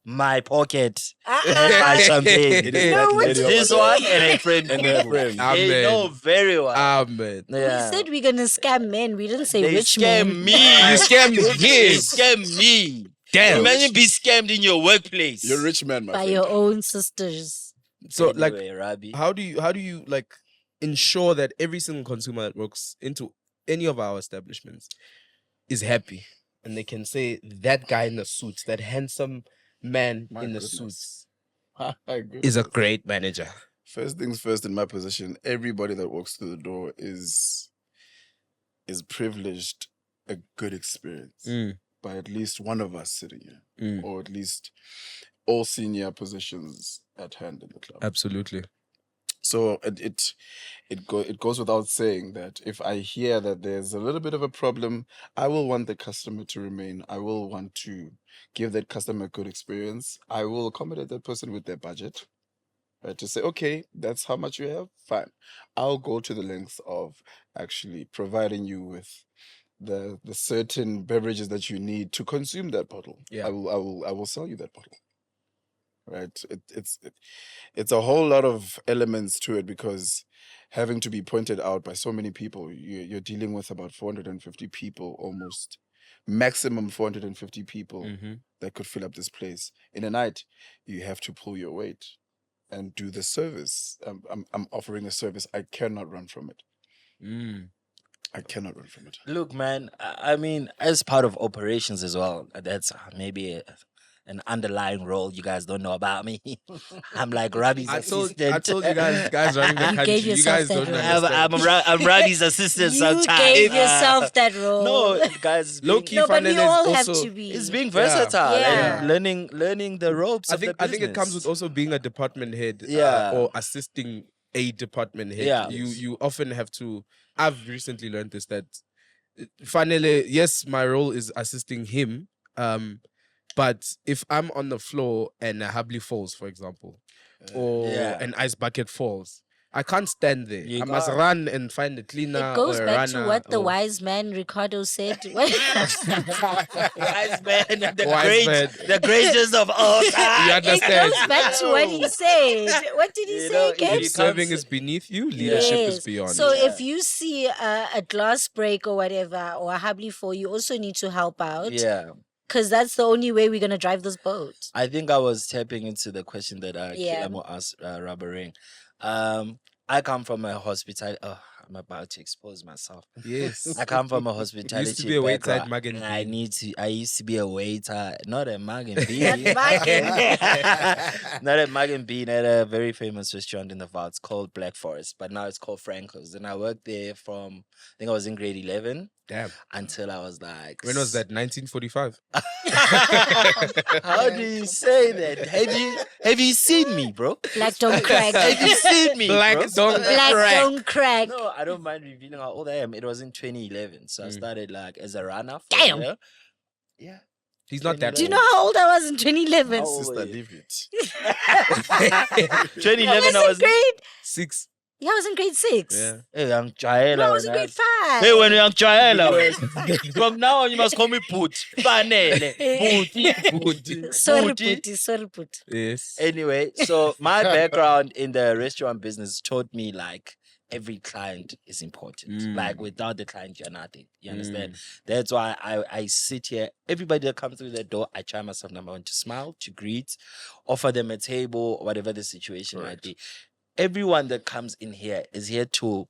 my pocket Ah, and my champagne, It is No, that what lady this over one there. and a friend. And a friend. They Amen. know very well. Amen. Yeah. We said we're gonna scam men. We didn't say They rich scam men. me. You scammed They him. scam me. Damn. Imagine be scammed in your workplace. You're a rich man, my By friend. your own sisters. So like, Anyway, Rabi. how do you like ensure that every single consumer that walks into any of our establishments is happy and they can say that guy in the suit, that handsome man My in the goodness. suit My goodness. is a great manager. First things first, in my position, everybody that walks through the door is privileged a good experience by at least one of us sitting here, or at least all senior positions at hand in the club. Absolutely. So it goes without saying that if I hear that there's a little bit of a problem, I will want the customer to remain. I will want to give that customer a good experience. I will accommodate that person with their budget. Right, to say, okay, that's how much you have. Fine, I'll go to the lengths of actually providing you with the certain beverages that you need to consume that bottle. Yeah. I will sell you that bottle. Right, it's a whole lot of elements to it, because having to be pointed out by so many people, you're dealing with about 450 people, almost maximum 450 people that could fill up this place in a night. You have to pull your weight and do the service. I'm offering a service. I cannot run from it. I cannot run from it. Look, man, I mean, as part of operations as well, that's maybe an underlying role you guys don't know about me. I'm like Rabi's assistant. I told you guys running the You country. gave You yourself guys don't that role. understand. I'm Rabi's assistant You sometimes. gave yourself that role. No, guys, Low being- key, No, but we Fanele is all have also- to be. it's being versatile Yeah. and learning the ropes. I think it comes with also being a department head, Yeah. or assisting a department head. Yeah. You often have to. I've recently learned this, that finally, yes, my role is assisting him. But if I'm on the floor and a Habli falls, for example, or Yeah. an ice bucket falls, I can't stand there. You I must can't. run and find a cleaner. It goes or a back to runner what the or- wise man Ricardo said. What- Wise man, Wise man. the greatest of all time. You it understand? goes back to what he said. What did he You say know, again? If serving is beneath you, leadership is beyond. So if you see a glass break or whatever, or a habli for, you also need to help out. Yeah. Because that's the only way we're going to drive this boat. I think I was tapping into the question that Yeah. Kilamo asked Rubber Ring. I come from a hospital. Oh, I'm about to expose myself. Yes. I come from a hospitality be a waiter at background. Mug and I Bean. I used to be a waiter, not at Mug and Bean. Not Mug and Not at Mug and Bean, at a very famous restaurant in the Vouts called Black Forest, but now it's called Franco's. And I worked there from, I think I was in grade 11 Damn. until I was like... When was that? 1945. How do you say that? Have you seen me, bro? Black don't crack. Have you seen me, Black bro? don't Black crack. don't crack. No, I don't mind revealing how old I am. It was in 2011, so I started like as a runner. For Damn. A year. Yeah. He's not that Do you old. know how old I was in 2011? How old Sister, were you? leave it. 2011, I I was was. in grade. 6. Yeah, I was in grade 6. Yeah. Hey, I'm Jaela. No, I was in grade 5. Hey, when you're Jaela. From now on, you must call me Put. Fanele. Puti. Sorry, Puti. Puti. Sorry, Puti. Yes. Anyway, so my background in the restaurant business taught me like every client is important. Like without the client, you're nothing. You understand? That's why I sit here. Everybody that comes through the door, I try myself number one to smile, to greet, offer them a table, whatever the situation might be. Everyone that comes in here is here to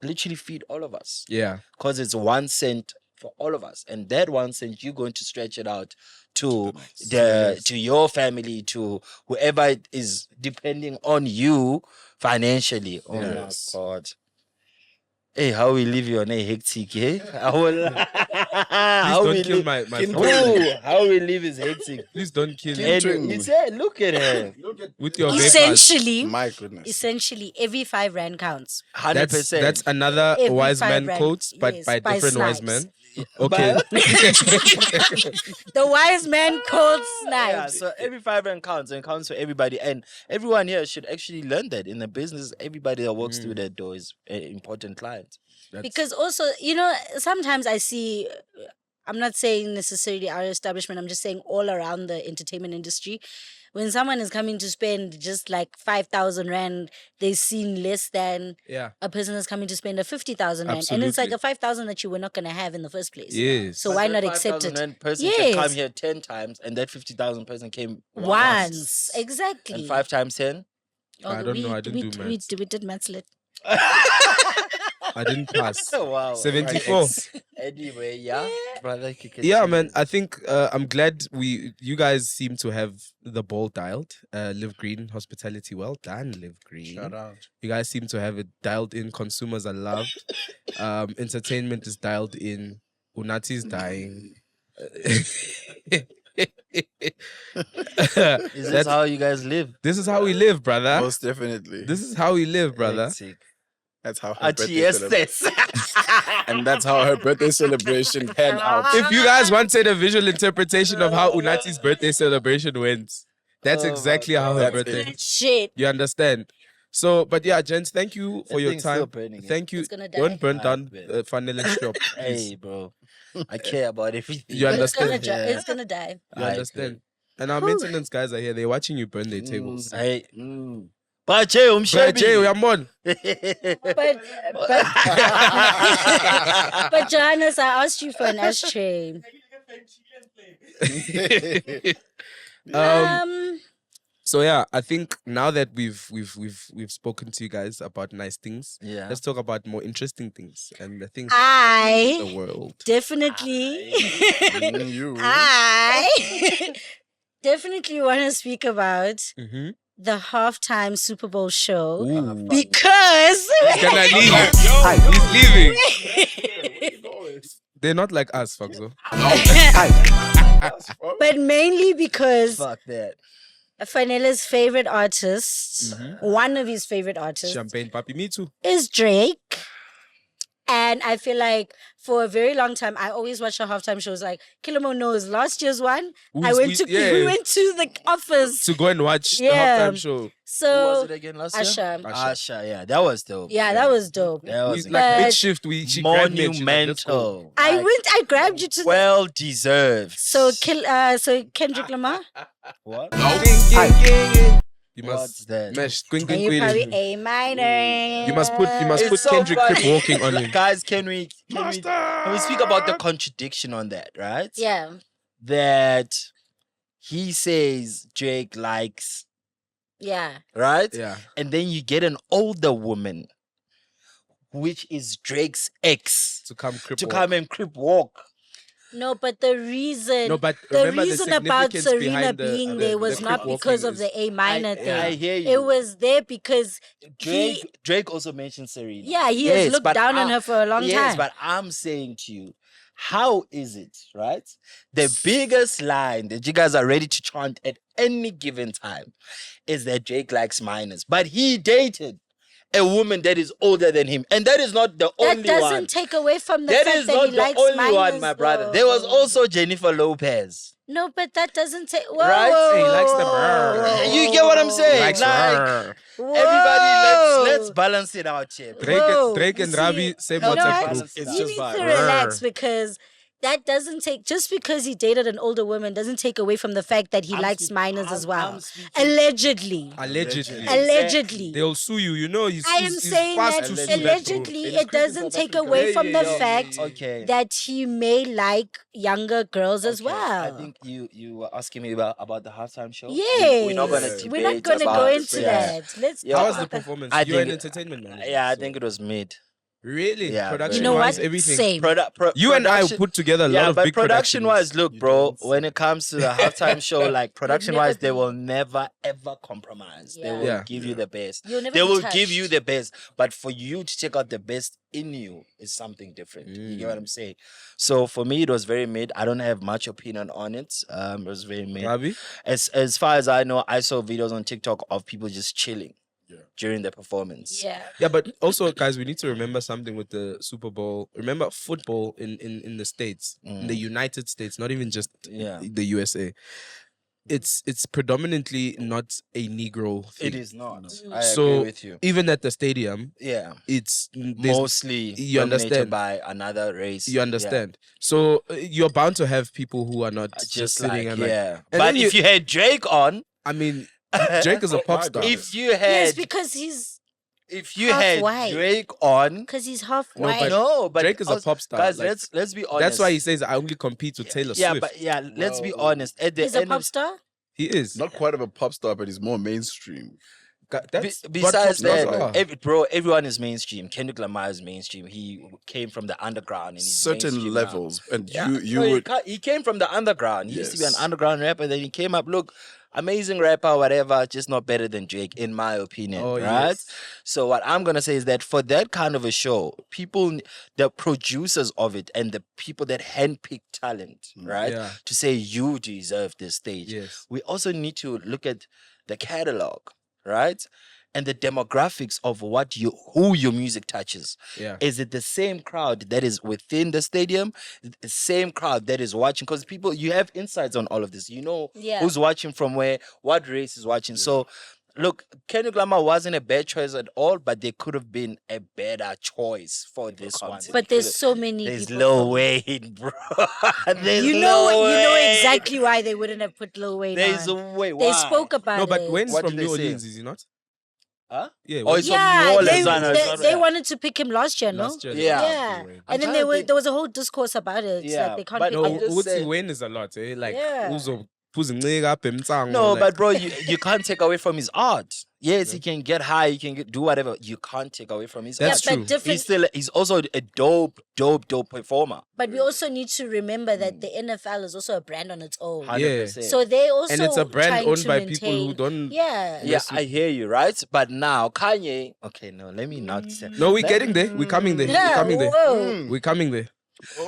literally feed all of us. Yeah. Because it's 1 cent for all of us. And that 1 cent, you're going to stretch it out to to your family, to whoever is depending on you financially. Oh Yes. my God. Hey, how we live on a hectic, eh? How Please we don't kill live. my Kin- phone. Ooh, how we live is hectic. Please don't kill Kin- me. And Twin. he said, look at her. With your vapors. Essentially, every 5 rand counts. 100%. That's another Every wise 5 man rand, quotes, but yes, by by different wise Snipes. men. Okay. The wise man called Yeah, Snipes. so every 5 rand counts and counts for everybody. And everyone here should actually learn that in the business. Everybody that walks through that door is an important client. Because also, you know, sometimes I see, I'm not saying necessarily our establishment, I'm just saying all around the entertainment industry. When someone is coming to spend just like 5,000 rand, they're seen less than Yeah. a person that's coming to spend a 50,000 rand. And it's like Absolutely. a 5,000 that you were not going to have in the first place. Yes. So why not accept it? That person Yes. can come here 10 times and that 50,000 person came Once. Exactly. And 5 times 10? I don't know. I didn't do maths. We did maths lit. I didn't pass. Wow. 74. Anyway, yeah. Brother, you can Yeah, continue. man. I think I'm glad you guys seem to have the ball dialed. Live Green Hospitality, well done, Live Green. Shout out. You guys seem to have it dialed in. Consumers are loved. Entertainment is dialed in. Unati's dying. Is this how you guys live? This is how we live, brother. Most definitely. This is how we live, brother. Hectic. That's how her birthday celebration. Yes. And that's how her birthday celebration panned out. If you guys wanted a visual interpretation of how Unati's birthday celebration went, that's Oh my exactly how her That's birthday. it. Shit. You understand? So, but yeah, gents, thank you for That your thing's still time. burning, eh? Thank you. It's gonna die. Don't burn down Alright, Funnel and Shop. Hey, bro. I care about everything. You It's gonna, understand? die. It's gonna die. You understand? And our maintenance guys are here. They're watching you burn their tables. Hey. Bache, But Jay, we are on. But but Johannes, I asked you for an ashtray. So yeah, I think now that we've spoken to you guys about nice things, Yeah. let's talk about more interesting things and the things I in the world. definitely You. I definitely want to speak about Mm-hmm. the halftime Super Bowl show Ooh. because He's gonna leave. He's leaving. They're not like us, Fakzo. but mainly because Fuck that. Fanela's favorite artist, one of his favorite artists, Champagne Papi, me too. is Drake. And I feel like for a very long time, I always watch the halftime shows. Like Kilimo knows last year's one. I went to we went to the office to go and watch the Yeah. halftime show. Who So was it again last year? Asha. Asha, yeah, that was dope. Yeah, that was dope. That was Like But- mid shift, she grabbed me and she's like, "Let's go." monumental. I grabbed you to Well deserved. so Kendrick Lamar. What? You What's must that? mesh. Queen, And you queen, probably queen. A minor. You must put It's so Kendrick funny. Crip walking on him. Guys, can we speak about the contradiction on that, right? Yeah. That he says Drake likes, Yeah. right? Yeah. And then you get an older woman, which is Drake's ex, To come crip to walk. come and crip walk. No, but the reason No, but the remember reason the about significance Serena behind the- being the- there the was crip not walking because of is- the A minor thing. I hear you. It was there because Drake also mentioned Serena. he has Yes, looked but down on her for a long yes, time. but I'm saying to you, how is it, right? The biggest line that you guys are ready to chant at any given time is that Drake likes minors, but he dated a woman that is older than him, and that is not the that only doesn't one. take away from the That fact is that not he the likes only minors, one, my brother. There was though. also Jennifer Lopez. No, but that doesn't take. Whoa, Right? whoa, He likes them. whoa, You get what I'm saying? Likes Like, her. whoa. everybody, let's balance it out here. bro. Whoa. Drake and You Ravi, see, same you know WhatsApp what? group. It's You just need vibe. to relax because that doesn't take just because he dated an older woman doesn't take away from the fact that he likes minors as well. Allegedly. Allegedly. They'll sue you. You know, he's I am he's saying fast that to sue that allegedly It is it creepy doesn't South take Africa. away Yeah, from yeah, the yeah, fact Okay. that he may like younger girls as Okay, well. I think you were asking me about the halftime show. Yes. We're not gonna Yes. debate We're not gonna about go the into fair. that. Let's Yeah. How talk was the about that. performance? I You're an think- entertainment man. Yeah, I so- think it was mid. Really? Yeah, Production You know wise, what? everything. Same. You and I production- put together a lot yeah, of but big production wise, look, You bro, don't when it comes to the halftime show, like production wise, they never will never ever compromise. They Yeah. will Yeah. give you the best. You'll never They be will give you touched. the best, but for you to take out the best in you is something different. You get what I'm saying? So for me, it was very mid. I don't have much opinion on it. It was very mid. Ravi? As far as I know, I saw videos on TikTok of people just chilling during the performance. Yeah. Yeah, but also, guys, we need to remember something with the Super Bowl. Remember football in the States, in the United States, not even just Yeah. the USA. It's predominantly not a Negro thing. It is not. I So agree with you. even at the stadium, Yeah. it's there's- Mostly you dominated understand. by another race. you understand. So you're bound to have people who are not Yeah. just sitting and like. yeah. And But then if you had Drake on, I mean, Drake is a pop star. if you had Yes, because he's had half white. Drake on, half No, white. but but Drake is a also- pop star. Guys, like, let's be honest. that's why he says I only compete with Taylor yeah, Swift. but yeah, let's be Well, honest. At the He's a end pop of star. He is. Not quite of a pop star, but he's more mainstream. That's what besides pop stars that, are. bro, everyone is mainstream. Kendrick Lamar is mainstream. He came from the underground and he's Certain mainstream now. levels, and Yeah. you No, would. he came from the underground. He used to be an Yes. underground rapper. Then he came up. Look, amazing rapper, whatever. Just not better than Drake, in my opinion. Oh, right. yes. So what I'm gonna say is that for that kind of a show, people, the producers of it, and the people that handpick talent, right, Yeah. to say you deserve this stage. Yes. We also need to look at the catalog, right? And the demographics of who your music touches. Yeah. Is it the same crowd that is within the stadium? The same crowd that is watching? Because people, you have insights on all of this. You know Yeah. who's watching from where, what race is watching. So, look, Kendrick Lamar wasn't a bad choice at all, but there could have been a better choice for this one. But there's so many There's people. Lil Wayne, bro. There's You know Lil Wayne. exactly why they wouldn't have put Lil Wayne There's on. a way. They Why? spoke about No, but it. Wayne's What from did New they say? Orleans, is he not? Huh? Yeah. Oh, it's from New Yeah, Orleans. they, I know, it's not they that. wanted to pick him last year, no? Last year, Yeah. Yeah. Wayne. I'm And then trying to think- there was a whole discourse about it. Yeah, Like they can't but pick No, I'm him. just Uzi saying- Wayne is a lot, eh? Like, Yeah. uzo phuzincika apha emnyango, No, like- but bro, you can't take away from his art. Yes, he can get high, he can do whatever. You can't take away from his That's art. true. But He's also a dope performer. But we also need to remember that the NFL is also a brand on its own. 100%. So they also and it's a brand trying owned to by people who maintain- don't. Yeah. yeah, I hear you, right? But now Kanye, okay, no, let me not say. No, we're getting there. We're coming there. Yeah, We're coming there. whoa. We're coming there.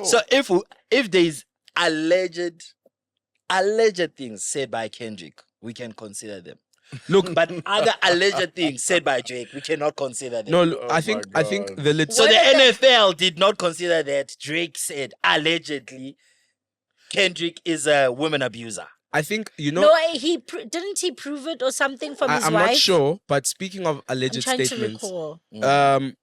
So if there's alleged things said by Kendrick, we can consider them. Look, But other alleged things said by Drake, we cannot consider that. no, look, Oh I think my the So What the are the- NFL did not consider that Drake said allegedly Kendrick is a woman abuser. I think No, didn't he prove it or something from his I'm wife? not sure, but speaking of I'm alleged trying to statements, recall. the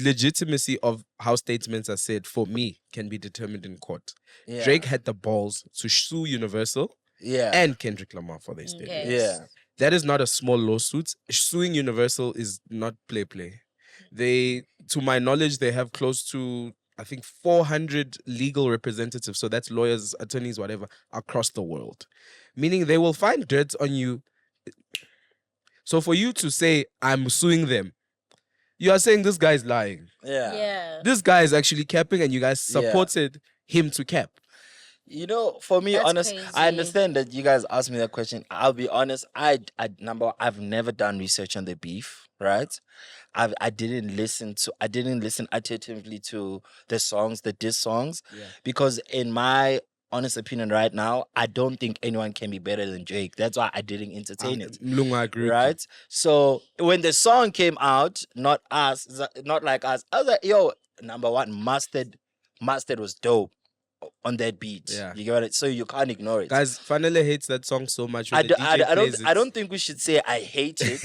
legitimacy of how statements are said for me can be determined in court. Yeah. Drake had the balls to sue Universal Yeah. and Kendrick Lamar for their statement. Okay. Yeah. That is not a small lawsuit. Suing Universal is not play. They, to my knowledge, they have close to, I think, 400 legal representatives. So that's lawyers, attorneys, whatever, across the world. Meaning they will find dirt on you. So for you to say, I'm suing them, you are saying this guy's lying. Yeah. Yeah. This guy is actually capping and you guys Yeah. supported him to cap. You know, for me, That's honest, crazy. I understand that you guys asked me that question. I'll be honest. I've never done research on the beef, right? I didn't listen attentively to the songs, the diss songs, because in my honest opinion right now, I don't think anyone can be better than Drake. That's why I didn't entertain it. Mlungu, I agree with you. Right? So when the song came out, not like us, I was like, yo, number one, Mustard was dope on that beat. Yeah. You get it? So you can't ignore it. Guys, Finally hates that song so much. When I, the do, DJ I plays don't I it. don't think we should say I hate it.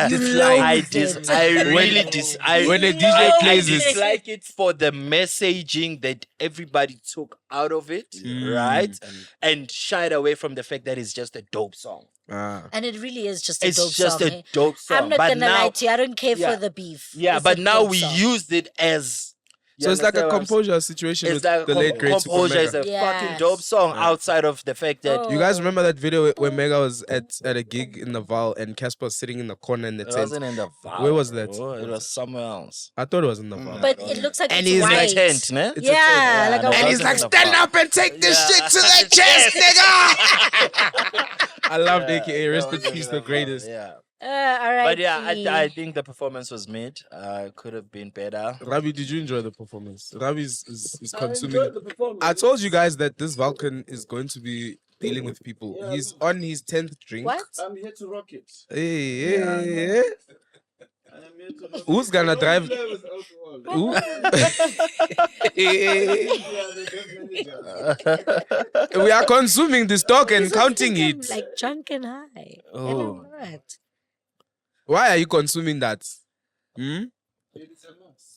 Dislike. I really dislike. When the DJ I plays it. dislike it for the messaging that everybody took out of it, right? And shied away from the fact that it's just a dope song. And it really is just a It's dope just song. a dope song. I'm not but gonna now, lie to you. I don't care yeah. for the beef. Yeah, It's but a now dope we song. used it as. So it's like a composer. composure situation It's with like the late great Super composure is Mega. a fucking dope Yes. song outside of the fact that You guys remember that video where Mega was at a gig in the Val and Casper was sitting in the corner in the it tent? wasn't in the vibe. Where was that? bro. It was somewhere else. I thought it was in the Val. But it looks like And it's he's white. like Tent, ne? It's a Yeah, like a no, white it And he's wasn't like, in the stand vibe. up and take this Yeah. shit to the chest, Yes. nigga! I loved AKA. Rest that in was peace, in the vibe, greatest. Yeah. All right. But yeah, I think the performance was mid. Could have been better. Rabi, did you enjoy the performance? Rabi is consuming. I told you guys that this Vulcan is going to be dealing with people. He's on his 10th drink. What? I'm here to rock it. Hey. I am here to rock Who's gonna it. drive? Don't play with alcohol. Who? Yeah, the best manager. We are consuming this stock and Doesn't counting think I'm, it. like drunk and high. Oh. And I'm not. Why are you consuming that? Hmm?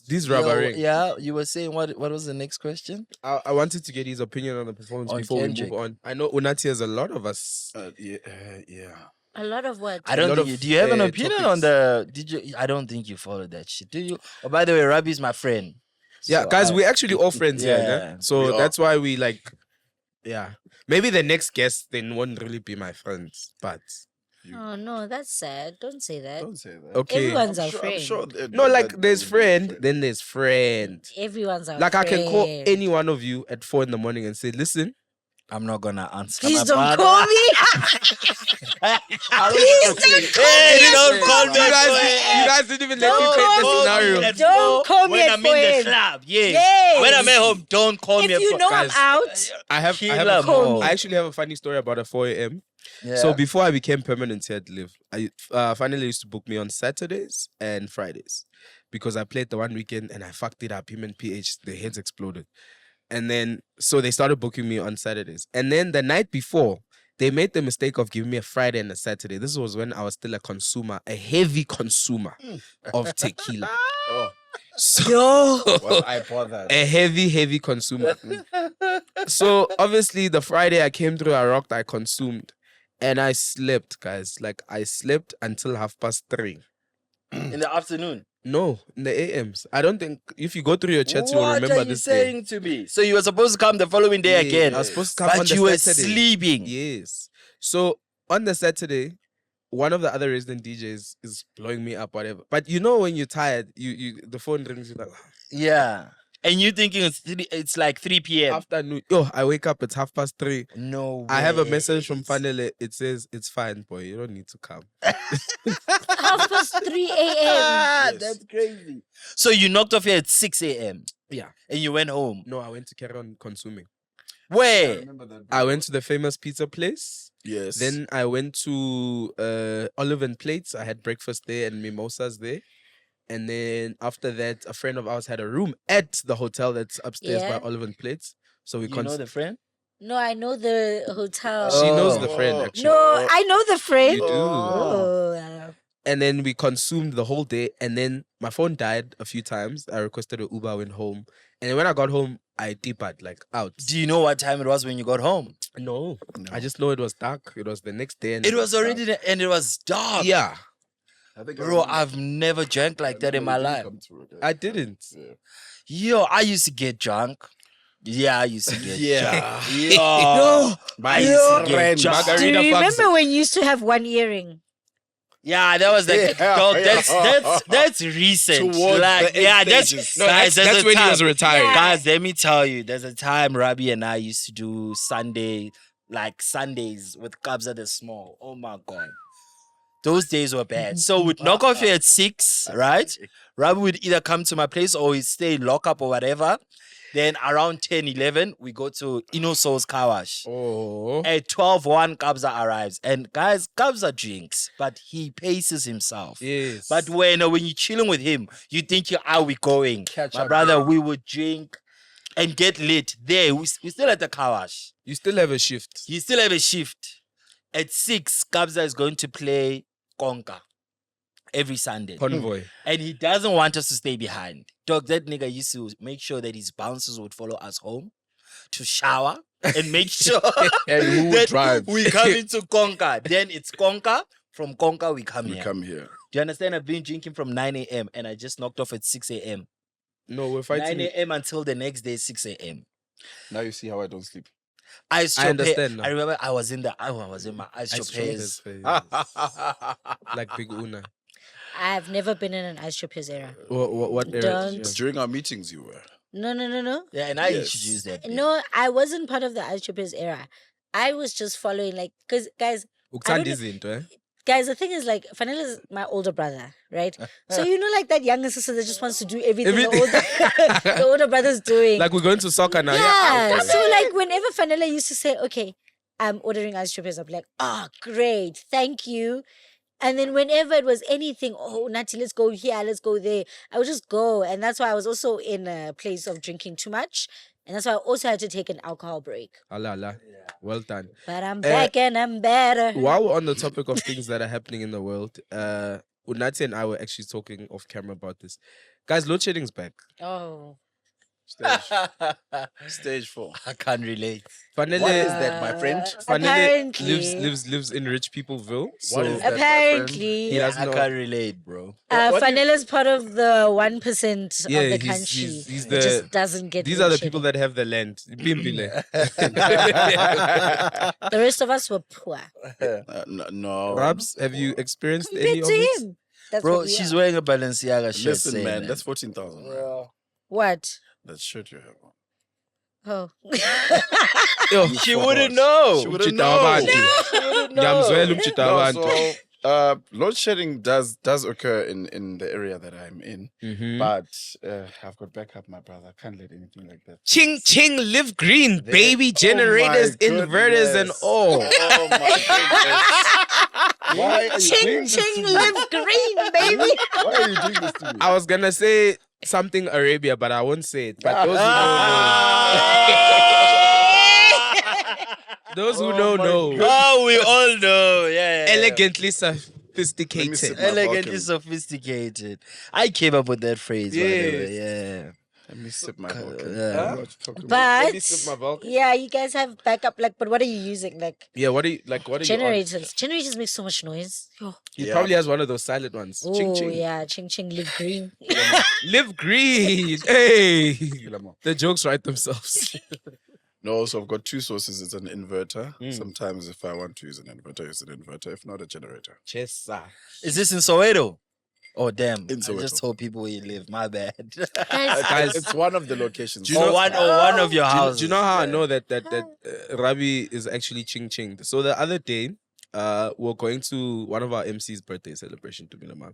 This rubber ring. Yeah, you were saying what was the next question? I wanted to get his opinion on the performance On before Kendrick. we move on. I know Unati has a lot of us. Yeah. A lot of what? I A don't lot think of, you, do you have an uh, opinion topics. on the did you I don't think you follow that shit, do you? Oh, by the way, Rabi's my friend. Yeah, So guys, I- we're actually all friends here. Yeah, Yeah? So we are. that's why we like, yeah. Maybe the next guest then won't really be my friends, but Oh no, that's sad. Don't say that. Don't say that. okay. Everyone's our I'm friend. sure No, like there's friend, then there's friend. Everyone's our Like I friend. can call any one of you at 4 a.m. and say, listen, I'm not gonna answer. Please my don't brother. call me. Hey, don't call me. you at 4 guys didn't even let me Don't paint the call scenario. me. Don't call me when at I'm in 4 the a.m. club. Yes. Yes. When I'm at home, don't call me If at you 4. know I'm Guys, out, I have Killer Call more. I actually have a funny story about a 4 a.m. Yeah. So before I became permanent here at Live, I finally used to book me on Saturdays and Fridays because I played the one weekend and I fucked it up. Him and PH, their heads exploded. And then, so they started booking me on Saturdays. And then the night before, they made the mistake of giving me a Friday and a Saturday. This was when I was still a consumer, a heavy consumer of tequila. Oh, So, was I bothered? a heavy consumer. So obviously the Friday I came through, I rocked, I consumed, and I slept, guys. Like I slept until 3:30. in the afternoon. No, in the AMs. I don't think if you go through your chats, you'll What remember are you this day. saying to me? So you were supposed to come the following day Yeah, again, I was supposed to come on but the you were Saturday. sleeping. Yes. So on the Saturday, one of the other resident DJs is blowing me up, whatever. But you know when you're tired, you the phone rings, you're like Yeah. And you thinking it's like 3 p.m. afternoon. Yo, I wake up, it's 3:30. No way. I have a message from Fanele. It says, it's fine, boy. You don't need to come. 3 a.m. Ah, Yes. that's crazy. So you knocked off here at 6 a.m. Yeah. and you went home. No, I went to carry on consuming. Where? I went to the famous pizza place. Yes. Then I went to Olive and Plates. I had breakfast there and mimosas there. And then after that, a friend of ours had a room at the hotel that's upstairs by Yeah. Olive and Plates. So we You know the friend? No, I know the hotel. She knows Oh. the friend actually. No, I know the friend. You do. Oh. And then we consumed the whole day. And then my phone died a few times. I requested an Uber, went home. And then when I got home, I deepered like out. Do you know what time it was when you got home? No. I just know it was dark. It was the next day. And It was already and it was dark. Yeah. Bro, I've never drank like that in my life. I didn't. Yo, I used to get drunk. Yeah, I used to get Yeah. drunk. Yo, I used to get drunk. Do Margarita you fucks. remember when you used to have one earring? Yeah, that was like, Yeah, dog, yeah. that's recent. Towards Like, the yeah, end that's stages. No, guys, there's that's a when he time- was retired. Yeah. Guys, let me tell you, there's a time Rabi and I used to do Sundays with Kabza the Small. Oh my god. Those days were bad. So we'd knock off here at 6, right? Rabi would either come to my place or he'd stay in lockup or whatever. Then around 10, 11, we go to Inoso's car wash. Oh. At 12:01, Kabza arrives. And guys, Kabza drinks, but he paces himself. Yes. But when you're chilling with him, you think, are we going? Catch My up. brother, we would drink and get lit. There, we still at the car wash. You still have a shift. You still have a shift. At 6, Kabza is going to play Konka every Sunday. Convoy. And he doesn't want us to stay behind. Dog, that nigga used to make sure that his bouncers would follow us home to shower and make sure And who would that drive? we come into Konka. Then it's Konka. From Konka, we come We here. come here. Do you understand? I've been drinking from 9 a.m. and I just knocked off at 6 a.m. No, we're 9 fighting. a.m. until the next day, 6 a.m. Now you see how I don't sleep. Ice I Chopper. understand now. I remember I was in my Ice Ice Choppers. Choppers, like Big Una. I've never been in an Ice Choppers era. What era? Don't. During our meetings, you were. No. Yeah, and I Yes. introduced that. bit. No, I wasn't part of the Ice Choppers era. I was just following, like, because, guys, Ukuthanda know- izinto, eh? the thing is, like, Fanel is my older brother, right? So, you know, like that younger sister that just wants to do everything the older brother's doing. Like we're going to soccer now. Yeah. So like whenever Fanela used to say, okay, I'm ordering Ice Choppers, I'm like, oh, great, thank you. And then whenever it was anything, oh, Nati, let's go here, let's go there, I would just go. And that's why I was also in a place of drinking too much. And that's why I also had to take an alcohol break. Allah. Well done. But I'm back and I'm better. While we're on the topic of things that are happening in the world, Unati and I were actually talking off camera about this. Guys, load shedding's back. Oh. Stage 4. I can't relate. Fanele, What is that, my friend? Fanele Apparently. lives in rich peopleville. So What is that? Apparently. He doesn't I know. can't relate, bro. What do you- Fanela's part of the 1% Yeah, of the he's- country. he's that just the- doesn't get These are the load people shedding. that have the land. Bimbile. The rest of us were poor. No. Rabs, have you experienced any Compared of to it? him. That's Bro, what we she's are. wearing a Balenciaga shirt. Listen, saying man, that. that's 14,000. man. What? That shirt you have on. Oh. Yo, She wouldn't know. She wouldn't umtshita know. wabantu. Ngiyamzwela umtshita No, wabantu. so, load shedding does occur in the area that I'm in, Mhm. but I've got backup, my brother. I can't let anything like that. Ching ching, live green, There- baby, generators, Oh my inverters, and goodness. all. Oh my goodness. Why are you Ching doing this ching to me? live green, baby. Why are you doing this to me? I was gonna say something Arabia, but I won't say it. But those who know, those who Oh know, my know. Oh, we all know. Yeah. Elegantly Let me sophisticated. sip my Elegantly vodka. sophisticated. I came up with that phrase, by the way. Yeah. Let me sip my vodka. Yeah. I don't know what you're talking about. Let me But sip my Vulcan. yeah, you guys have backup. Like, but what are you using? Like Yeah, what are you like? What are you? generators. Generators make so much noise. Oh, He Yeah. probably has one of those silent ones. Ching ching. yeah, ching ching live green. Live green. Hey, Kilamo. the jokes write themselves. No, so I've got two sources. It's an inverter. Mm. Sometimes if I want to use an inverter, use an inverter. If not, a generator. Chesa. Is this in Soweto? Oh, damn. In I just Soweto. told people where you live. My bad. Guys, It's one of the locations. Do you know- One of your Do houses. you know how I know that Rabi is actually ching ching? So the other day, we're going to one of our MC's birthday celebration to Milamang,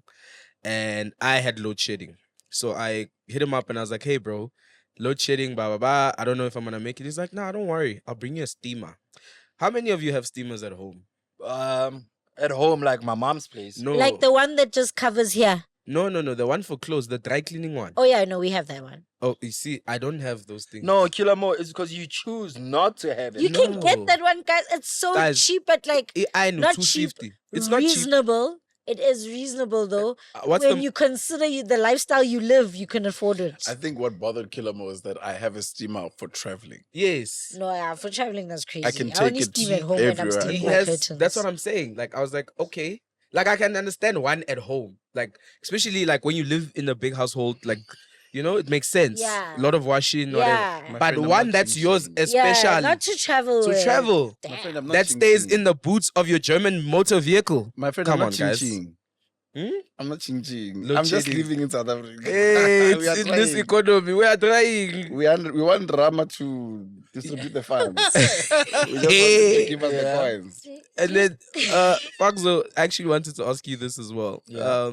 and I had load shedding. So I hit him up and I was like, "Hey, bro, load shedding, blah blah blah. I don't know if I'm gonna make it. He's like, nah, don't worry, I'll bring you a steamer. How many of you have steamers at home? At home, like my mom's place. No, Like the one that just covers here. no, the one for clothes, the dry cleaning one. Oh yeah, no, we have that one. Oh, you see, I don't have those things. No, Killer Mo, it's because you choose not to have it. You can No. get that one, guys. It's so Guys, cheap, but like I know not 250. cheap, It's not cheap. reasonable. It is reasonable though. What's when the you consider the lifestyle you live, you can afford it. I think what bothered Kilamo is that I have a steamer for traveling. yes? No, yeah, for traveling that's crazy. can I only take it steam at home when I'm everywhere. steaming He my has. curtains. That's what I'm saying. Like I was like, okay, like I can understand one at home, like especially like when you live in a big household, like it makes sense. Yeah. A lot of washing, Yeah. whatever. My But friend, I'm one not that's yours, changing. especially Yeah, not to travel. to with. travel, My Damn. friend, I'm not that stays ching-ching. in the boots of your German motor vehicle. My friend, Come I'm on, not guys. ching-ching. Hmm? I'm not ching-ching. Load I'm just shedding. living in South Africa. Hey, We are it's in this trying. economy. We are trying. We want Rama to distribute the funds. We just want him to give us the Yeah. coins. And then Fakzo actually wanted to ask you this as well. Yeah.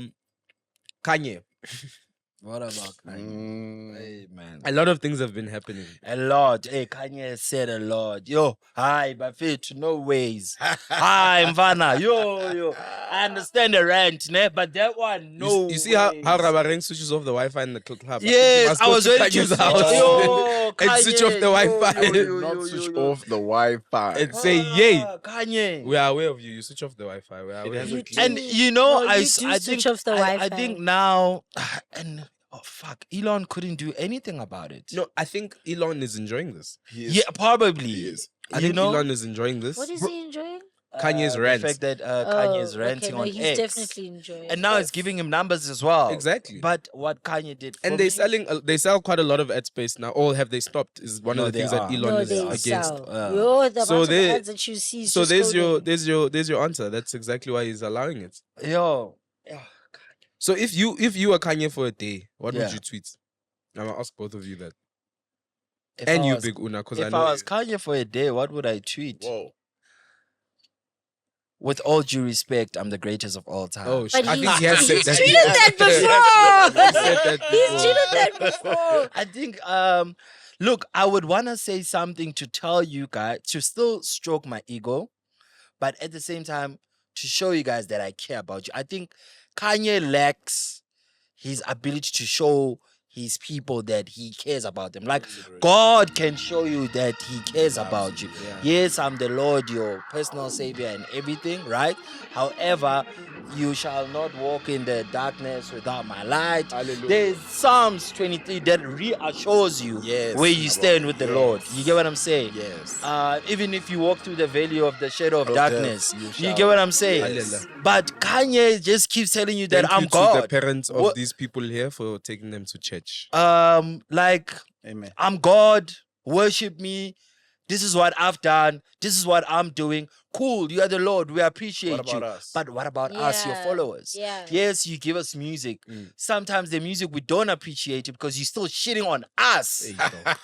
Kanye. What about Kanye? Mm. Hey, man. A lot of things have been happening. A lot. Hey, Kanye has said a lot. Yo, hi, Bafit, no ways. Hi, Mvana. Yo. I understand the rant, ne? But that one, no. You see how ways. Rabareng switches off the Wi-Fi in the club? I think you Yes, must I go was to ready to Kanye's switch. house Yo, and switch off the Kanye, Wi-Fi. Not switch off the Wi-Fi. and say, yay. Kanye. We are aware of you. You switch off the Wi-Fi. We are It aware. has of a you. clear- And you know, No, I you s- do I switch think off the I Wi-Fi. think now, and oh fuck, Elon couldn't do anything about it. No, I think Elon is enjoying this. He is. Yeah, probably. He is. I You think know, Elon is enjoying this. What is he enjoying? Kanye's the rant. fact that Kanye is Oh, ranting okay, no, on he's X, definitely enjoying. and now it's giving him numbers as well. Exactly. But what Kanye did, for And me, they sell quite a lot of ad space now. Or have they stopped? Is one No, of the they things that are. Elon no, is they against. sell. uh, Yo, the so amount they- of ads that you see. Is So just there's your answer. That's exactly why he's allowing it. yo, So if you were Kanye for a day, what would Yeah. you tweet? I'm gonna ask both of you that. if And I you, was, Big Una, because I if know I was Kanye for a day, what would I tweet? Whoa. With all due respect, I'm the greatest of all time. Oh, But I he's, think he has said he's that. tweeted that before. He said that He's before. tweeted that before. I think look, I would want to say something to tell you guys to still stroke my ego, but at the same time to show you guys that I care about you. I think Kanye lacks his ability to show his people that he cares about them. Like God can show you that he cares about you. Yes, I'm the Lord, your personal savior and everything, right? However, you shall not walk in the darkness without my light. Hallelujah. There's Psalms 23 that reassures you Yes, where you about- stand with the Lord. yes. You get what I'm saying? Yes. Even if you walk through the valley of the shadow of Of darkness, death, you you shall- get what I'm saying? Yes. But Kanye just keeps telling you that Thank I'm you to God. the parents of What- these people here for taking them to church. Like Amen. I'm God, worship me. This is what I've done. This is what I'm doing. Cool, you are the Lord. We appreciate What about you. us? But what about us, your Yeah, followers? yeah. Yes, you give us music. Mm. Sometimes the music we don't appreciate it because you're still shitting on us There you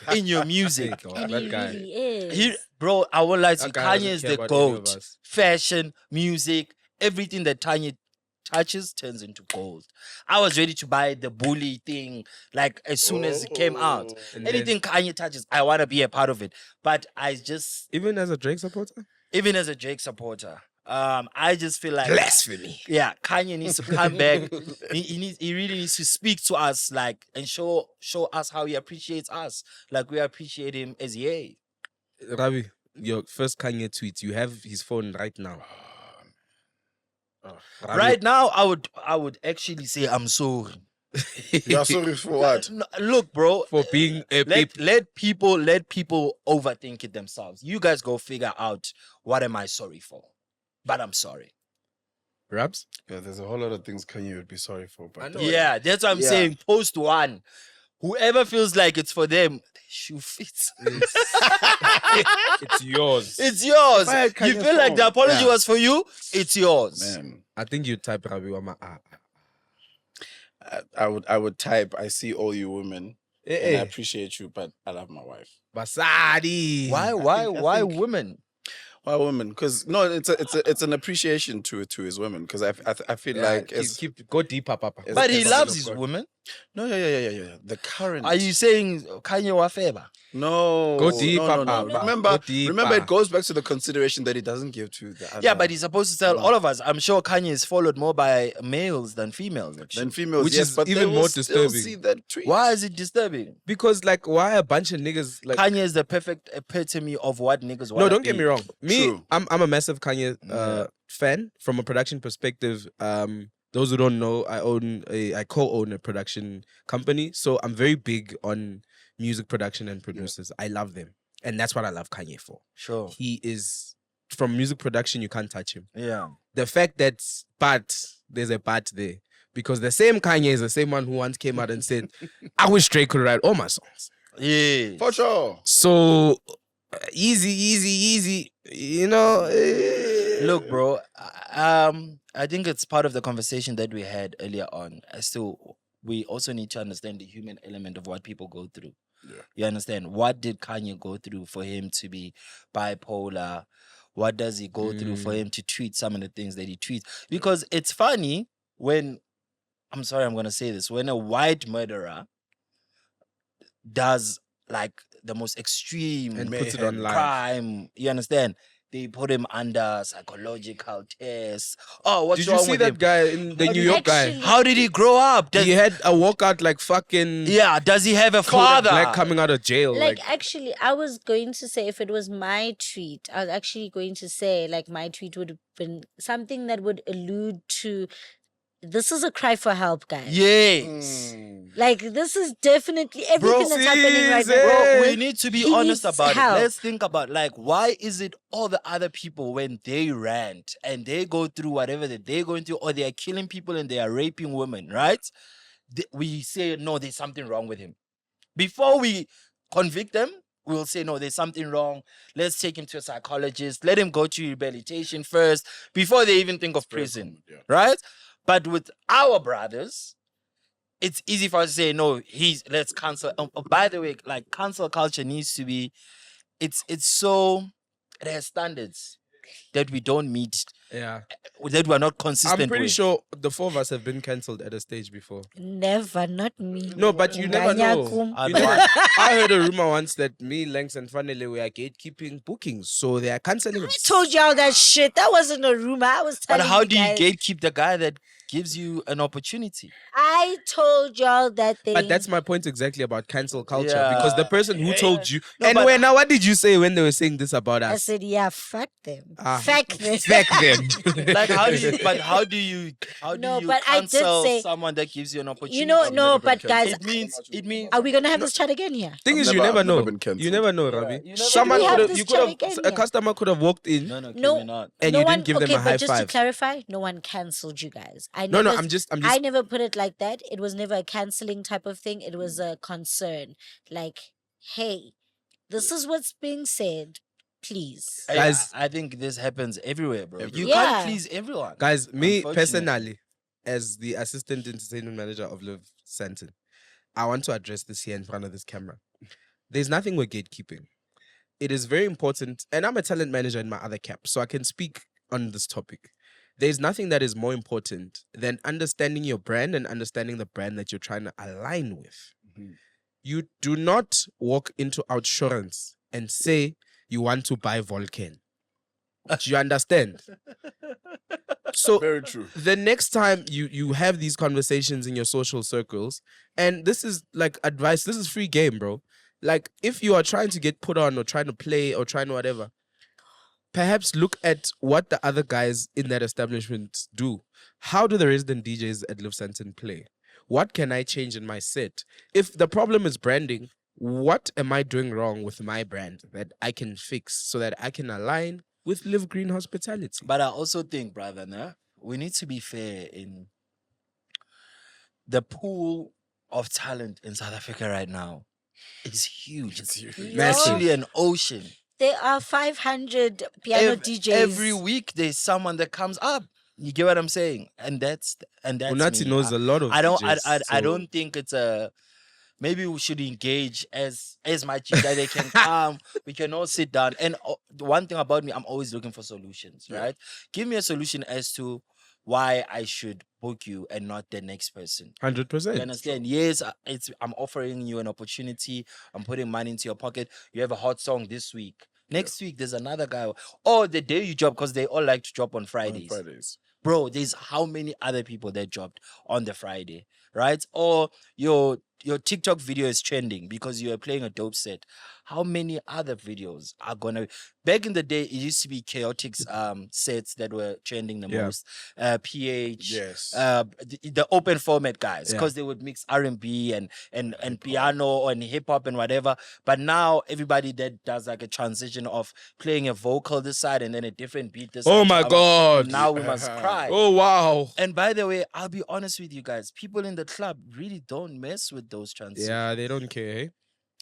go. in your There music. you go. And That he guy. really is. Bro, I won't lie to you. That guy Kanye doesn't is care the about any of GOAT. us. Fashion, music, everything that Kanye touches turns into gold. I was ready to buy the bully thing like as soon as it came out. Oh. And then- Anything Kanye touches, I want to be a part of it. But I just, Even as a Drake supporter? even as a Drake supporter, I just feel like Blasphemy. yeah, Kanye needs to come back. He really needs to speak to us, like, and show us how he appreciates us, like we appreciate him as he is. Ravi, your first Kanye tweet. You have his phone right now. Ravi, Right now, I would actually say I'm sorry. You're sorry for what? No, look, bro. for being a peep. let people overthink it themselves. You guys go figure out what am I sorry for. But I'm sorry. Raps? Yeah, there's a whole lot of things Kanye would be sorry for. But I know. Yeah, that's what I'm Yeah. saying. Post one. Whoever feels like it's for them, the shoe fits. It's yours. It's yours. If I had You Kanye's feel like phone, the apology yeah. was for you, it's yours. man, I think you type Ravi Wama. I would type, I see all you women and I Hey, appreciate you, but I love my wife. Basadi. Why think- women? Why women? Because no, it's an appreciation to his women. Because I feel Yeah, like keep, as go deeper, Papa. as- But he as- loves his women. No, yeah. The current. Are you saying Kanye Wafeba? No. Go deep, no. Papa. Remember, Go deep, remember, it Papa. goes back to the consideration that he doesn't give to the other. Yeah, but he's supposed to tell all of us. I'm sure Kanye is followed more by males than females. Actually. Then females, Which yes, is but even they will more still disturbing. see that tweet. Why is it disturbing? Because like, why a bunch of niggas like? Kanye is the perfect epitome of what niggas want. No, don't get me wrong. Me, True. I'm a massive Kanye Yeah. fan from a production perspective. Those who don't know, I co-own a production company, so I'm very big on music production and producers. I love them, and that's what I love Kanye for. Sure. He is from music production. You can't touch him. Yeah. The fact that there's a but there, because the same Kanye is the same one who once came out and said, "I wish Drake could write all my songs." Yeah. For sure. So easy, you know. Look, bro. I think it's part of the conversation that we had earlier on. As to we also need to understand the human element of what people go through. Yeah. You understand? What did Kanye go through for him to be bipolar? What does he go through for him to tweet some of the things that he tweets? Because it's funny when, I'm sorry, I'm going to say this, when a white murderer does like the most extreme And puts it on live. crime, you understand? They put him under psychological tests. Oh, what's Did you wrong see with that him? guy in the New York guy? Actually- How did he grow up? He had a walkout like fucking Yeah, does he have a Kodak father? Black coming out of jail. Like, actually, I was going to say if it was my tweet, I was actually going to say like my tweet would have been something that would allude to this is a cry for help, guys. Yes. Like this is definitely everything that's happening right now. Bro, we Hey. need to be He honest needs about help. it. Let's think about like why is it all the other people when they rant and they go through whatever that they're going through, or they are killing people and they are raping women, right? We say no, there's something wrong with him. Before we convict them, we'll say no, there's something wrong. Let's take him to a psychologist. Let him go to rehabilitation first before they even think of prison, right? But with our brothers, it's easy for us to say no. Let's cancel. By the way, like cancel culture needs to be. It has standards that we don't meet, Yeah. that we're not consistent. I'm pretty with. sure the four of us have been cancelled at a stage before. Never, not me. No, but you never know. Nganyakum. You never, I heard a rumor once that me, Lanks, and Fanele were gatekeeping bookings, so they are cancelling I us. told y'all that shit. That wasn't a rumor. I was telling But how you do you guys. gatekeep the guy that gives you an opportunity? I told y'all that they. But that's my point exactly about cancel culture, Yeah. because the person who told you. No, And but- when now, what did you say when they were saying this about I us? said, yeah, fuck them. Ah. Fuck them. Fuck them. Like how do you? But how do you? How do No, you but I did cancel say- someone that gives you an opportunity? You know, I've no, never been but guys, cancelled. It means. are we gonna have this chat again here? Thing is, I've you never- never I've never know. been cancelled. You never know, Ravi. you never Someone know. could Should have. we You have could this have. chat A again? customer could have walked in, No, No. not. and no you one, didn't give okay, them a high but just to five. clarify, no one cancelled you guys. I No, never, I'm just. I never put it like that. It was never a canceling type of thing. It was a concern. Like, hey, this is what's being said. Please. Guys- I think this happens everywhere, bro. You Yeah. can't please everyone. Guys, me Unfortunately. personally, as the assistant entertainment manager of Live Santon, I want to address this here in front of this camera. There's nothing with gatekeeping. It is very important, and I'm a talent manager in my other cap, so I can speak on this topic. There's nothing that is more important than understanding your brand and understanding the brand that you're trying to align with. You do not walk into Outsurance and say you want to buy Vulcan. Do you understand? So Very true. the next time you have these conversations in your social circles, and this is like advice, this is free game, bro. Like if you are trying to get put on or trying to play or trying to whatever, perhaps look at what the other guys in that establishment do. How do the resident DJs at Live Santon play? What can I change in my set? If the problem is branding, what am I doing wrong with my brand that I can fix so that I can align with Live Green Hospitality? But I also think, brother, we need to be fair in the pool of talent in South Africa right now. Is huge. It's Massive. actually an ocean. There are 500 piano DJs. Every week there's someone that comes up. You get what I'm saying? And that's Unati me. knows a lot of I don't DJs, I so- don't think it's a maybe we should engage as much as that they can come. We can all sit down. And the one thing about me, I'm always looking for solutions, right? Give me a solution as to why I should book you and not the next person. 100%. You understand? Yes, I'm offering you an opportunity. I'm putting money into your pocket. You have a hot song this week. Next week, there's another guy. Or the day you drop, because they all like to drop on Fridays. On Fridays. Bro, there's how many other people that dropped on the Friday, right? Or your TikTok video is trending because you are playing a dope set. How many other videos are gonna? Back in the day, it used to be Chaotic's sets that were trending the most. PH, Yes. the open format guys, Yeah. because they would mix R&B and piano and hip hop and whatever. But now everybody that does like a transition of playing a vocal this side and then a different beat this Oh side, my and God. now we must cry. Oh, wow. And by the way, I'll be honest with you guys, people in the club really don't mess with those transitions. Yeah, they don't care. Eh?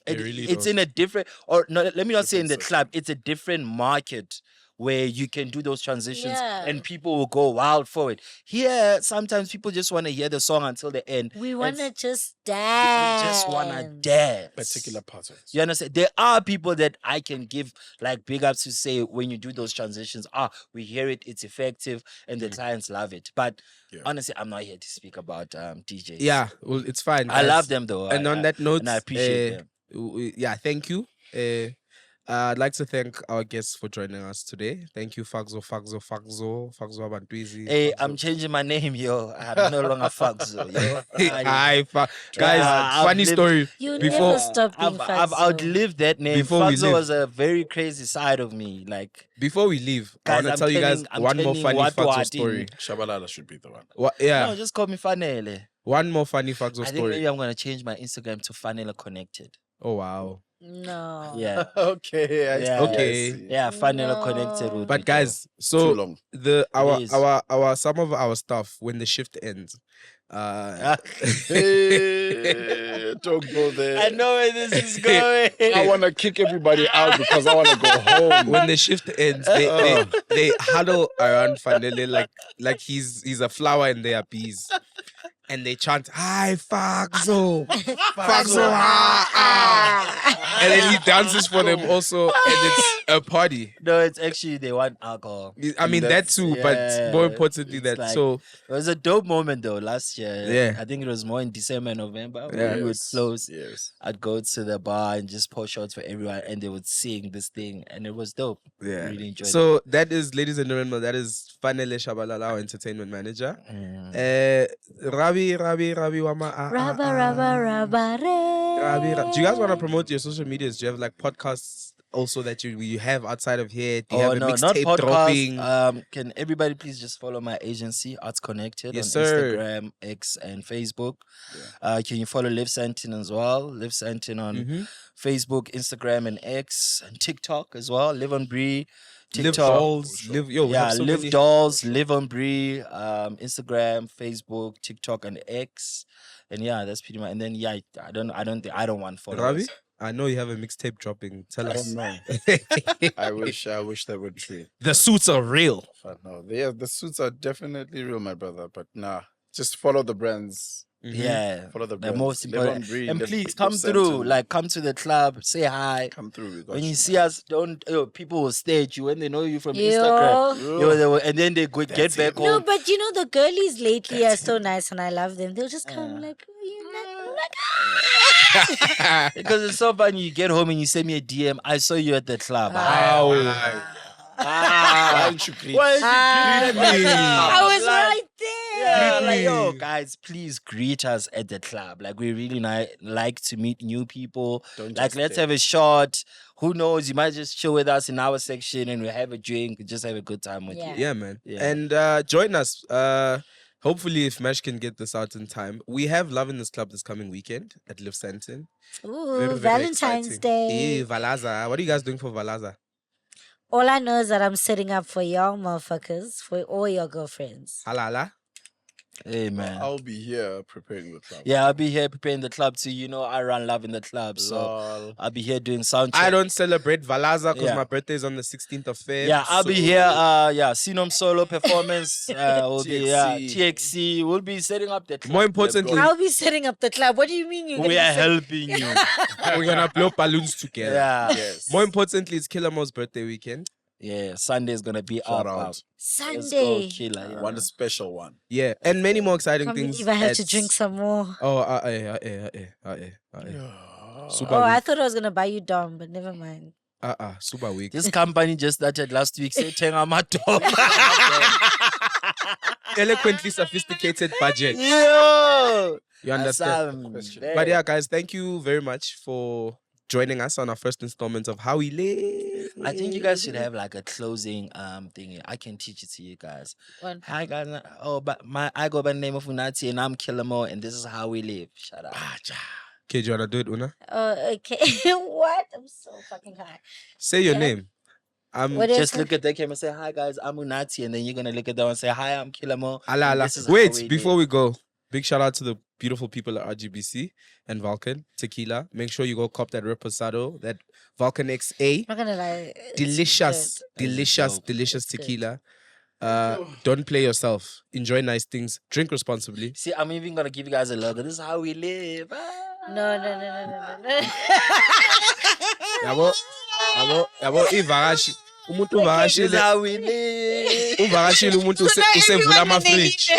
They really It's don't. in a different, or no, let me not say in the Different club, it's a different market where you can do those transitions Yeah. and people will go wild for it. Here, sometimes people just want to hear the song until the end. We want to and just we dance. just want to dance. Particular parts of it. You understand? There are people that I can give like big ups to say when you do those transitions, we hear it, it's effective, and the clients love it. But Yeah. honestly, I'm not here to speak about DJs. Yeah, well, it's fine. I guys. love them though. And on that note, and I appreciate them. yeah, thank you. I'd like to thank our guests for joining us today. Thank you, Fagzo Abantwizi. Hey, I'm changing my name, yo. I'm no longer Fagzo, yo. Guys, I've funny lived- story. You Before- never stop being I've Fatso. outlived that name. Before we Fagzo leave- was a very crazy side of me. Like, Before we leave, I Guys, want to I'm tell you guys turning- I'm one more turning funny Watu Fagzo Hati. story. Shabalala should be the one. Yeah, no, just call me Fanele. one more funny Fagzo I think story. maybe I'm gonna change my Instagram to Fanele Connected. Oh wow. No. Yeah, Okay. I Yeah. see, I Okay. see. yeah, Fanele No. Connected. Would But be guys, Too so long. is. our some of our stuff when the shift ends. Hey, don't go there. dope. I know where this is going. I want to kick everybody out because I want to go home. When the shift ends, they huddle around Fanele like he's a flower and they are bees. And they chant, "Hi, Fagzo, Fagzo, and then he dances for them also, and it's a party. No, it's actually they want alcohol. I mean that That's- too, but more importantly, it's that like- so It was a dope moment though last year. Yeah. I think it was more in December, November. Yeah. When we would Yes, close. Yes. I'd go to the bar and just pour shots for everyone, and they would sing this thing, and it was dope. yeah. Really enjoyed it. So that is, ladies and gentlemen, that is Fanele Shabalala, our entertainment manager. Rabi Wama. Rabba, re. Do you guys want to promote your social medias? Do you have like podcasts also that you have outside of here? Do you have a not mixtape podcast. dropping? Can everybody please just follow my agency, Arts Connected, Yes, on sir. Instagram, X, and Facebook. Can you follow Liv Santin as well? Liv Santin on Mhm. Facebook, Instagram, and X, and TikTok as well. Live on Bree, Live TikTok. dolls, live we Yeah, have so Live many- Dolls, Live on Bree, Instagram, Facebook, TikTok, and X. And yeah, that's pretty much. And then yeah, I don't want followers. Ravi, I know you have a mixtape dropping. Tell I us. don't know. I wish that were true. The suits are real. But no, the suits are definitely real, my brother. But nah, just follow the brands. Yeah, Follow the the brands. most Live on important. Bree, And Live- please Live come Santin. through. Like, come to the club, say hi. Come through. We got When you man. see us, don't people will stare at you when they know you from Instagram. Yo. They will, and then they go get That's back it. No, home. but you know the girlies lately are so nice and I love them. They'll just come like, "Oh, you like-" I'm like, Because it's so funny. You get home and you send me a DM. I saw you at the club. Why don't you greet? "Ah, I was right Yeah, there. like, yo, guys, please greet us at the club. Like, we really like to meet new people. Don't Like, just let's stay. have a shot. Who knows? You might just chill with us in our section and we'll have a drink. Just have a good time with Yeah. you. Yeah, man. Yeah. And join us. Hopefully, if Mesh can get this out in time, we have Love in This Club this coming weekend at Liv Santin. Ooh, Very, very Valentine's exciting. Day. Valaza. What are you guys doing for Valaza? All I know is that I'm setting up for y'all motherfuckers, for all your girlfriends. Halala. Hey, man. I'll be here preparing the club. Yeah, I'll be here preparing the club too. You know, I run Love in the Club. So Lol. I'll be here doing sound check. I don't celebrate Valaza because Yeah. my birthday is on the 16th of Feb. Yeah, I'll be so- here. Sinom solo performance. Will be TXC. TXC. We'll be setting up the club. More importantly, I'll be setting up the club. What do you mean We are helping you. we're gonna blow balloons together. Yeah. Yes. More importantly, it's Killer Mo's birthday weekend. Yeah, Sunday's gonna be Shout up. out. Let's go, Sunday. killer. Yeah. One special one. Yeah, and many more exciting Can't things. believe I have to at- drink some more. Oh, Super Oh, I week. thought I was gonna buy you Dom, but never mind. Super week. This company just started last week. Say, "Tenga matom." Eloquently sophisticated budget. Yo, You understand? But yeah, guys, thank you very much for joining us on our first installment of How We Live. I think you guys should have like a closing thing. I can teach it to you guys. One. Hi guys. Oh, but I go by the name of Unati and I'm Kilamo and this is how we live. Shut up. Okay, do you wanna do it, Una? Oh, okay. What? I'm so fucking high. Say your Yeah. name. What is Just it? look at the camera and say, hi guys, I'm Unati. And then you're gonna look at them and say, hi, I'm Kilamo. Ala, and ala. this is how Wait, we before live." we go, big shout out to the beautiful people at RGBC and Vulcan Tequila. Make sure you go cop that Reposado, that Vulcan XA. I'm not gonna lie. it's Delicious, good. delicious, dope. delicious It's good. tequila. Don't play yourself. Enjoy nice things. Drink responsibly. See, I'm even gonna give you guys a logo. This is how we live. No. Yabo, ivakashi. Umuntu This is uvakashile, how we live. uvakashile umuntu usevula ama-fridge.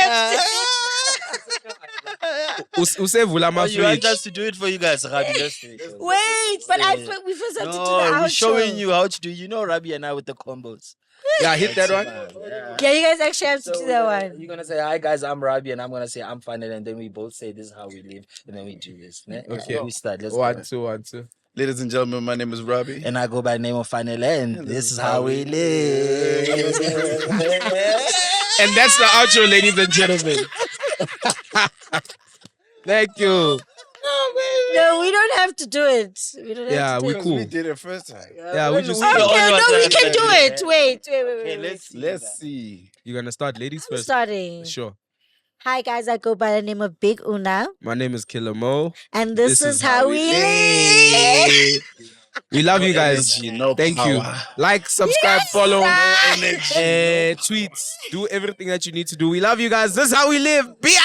Usevula Oh, you want ama-fridge. us to do it for you guys, Rabi? Let's do it. Wait, but Yeah. we first have to do the No, outro. we're showing you how to do. You know, Rabi and I with the combos. Yeah, hit that one. Yeah. Yeah, you guys actually have to So do that one. You're gonna say, hi guys, I'm Rabi, and I'm gonna say I'm Final, and then we both say this is how we live, and then we do this. Ne? Okay. We start. Let's One, go. two, 1, 2. Ladies and gentlemen, my name is Robbie. And I go by the name of Final, and this is how we live. And that's the outro, ladies and gentlemen. Thank you. No, we don't have to do it. We don't Yeah, have to we do it. cool. We did it first time. Yeah, we just. we don't Okay, know no, what we that can do is. it. Wait. Okay, Let's see. You're gonna start, ladies I'm first. starting. Sure. Hi guys, I go by the name of Big Una, My name is Killer Mo. and this is how we live. We love you guys. Energy, no Thank you. power. Like, subscribe, follow, sir. tweets, do everything that you need to do. We love you guys. This is how we live. Bia!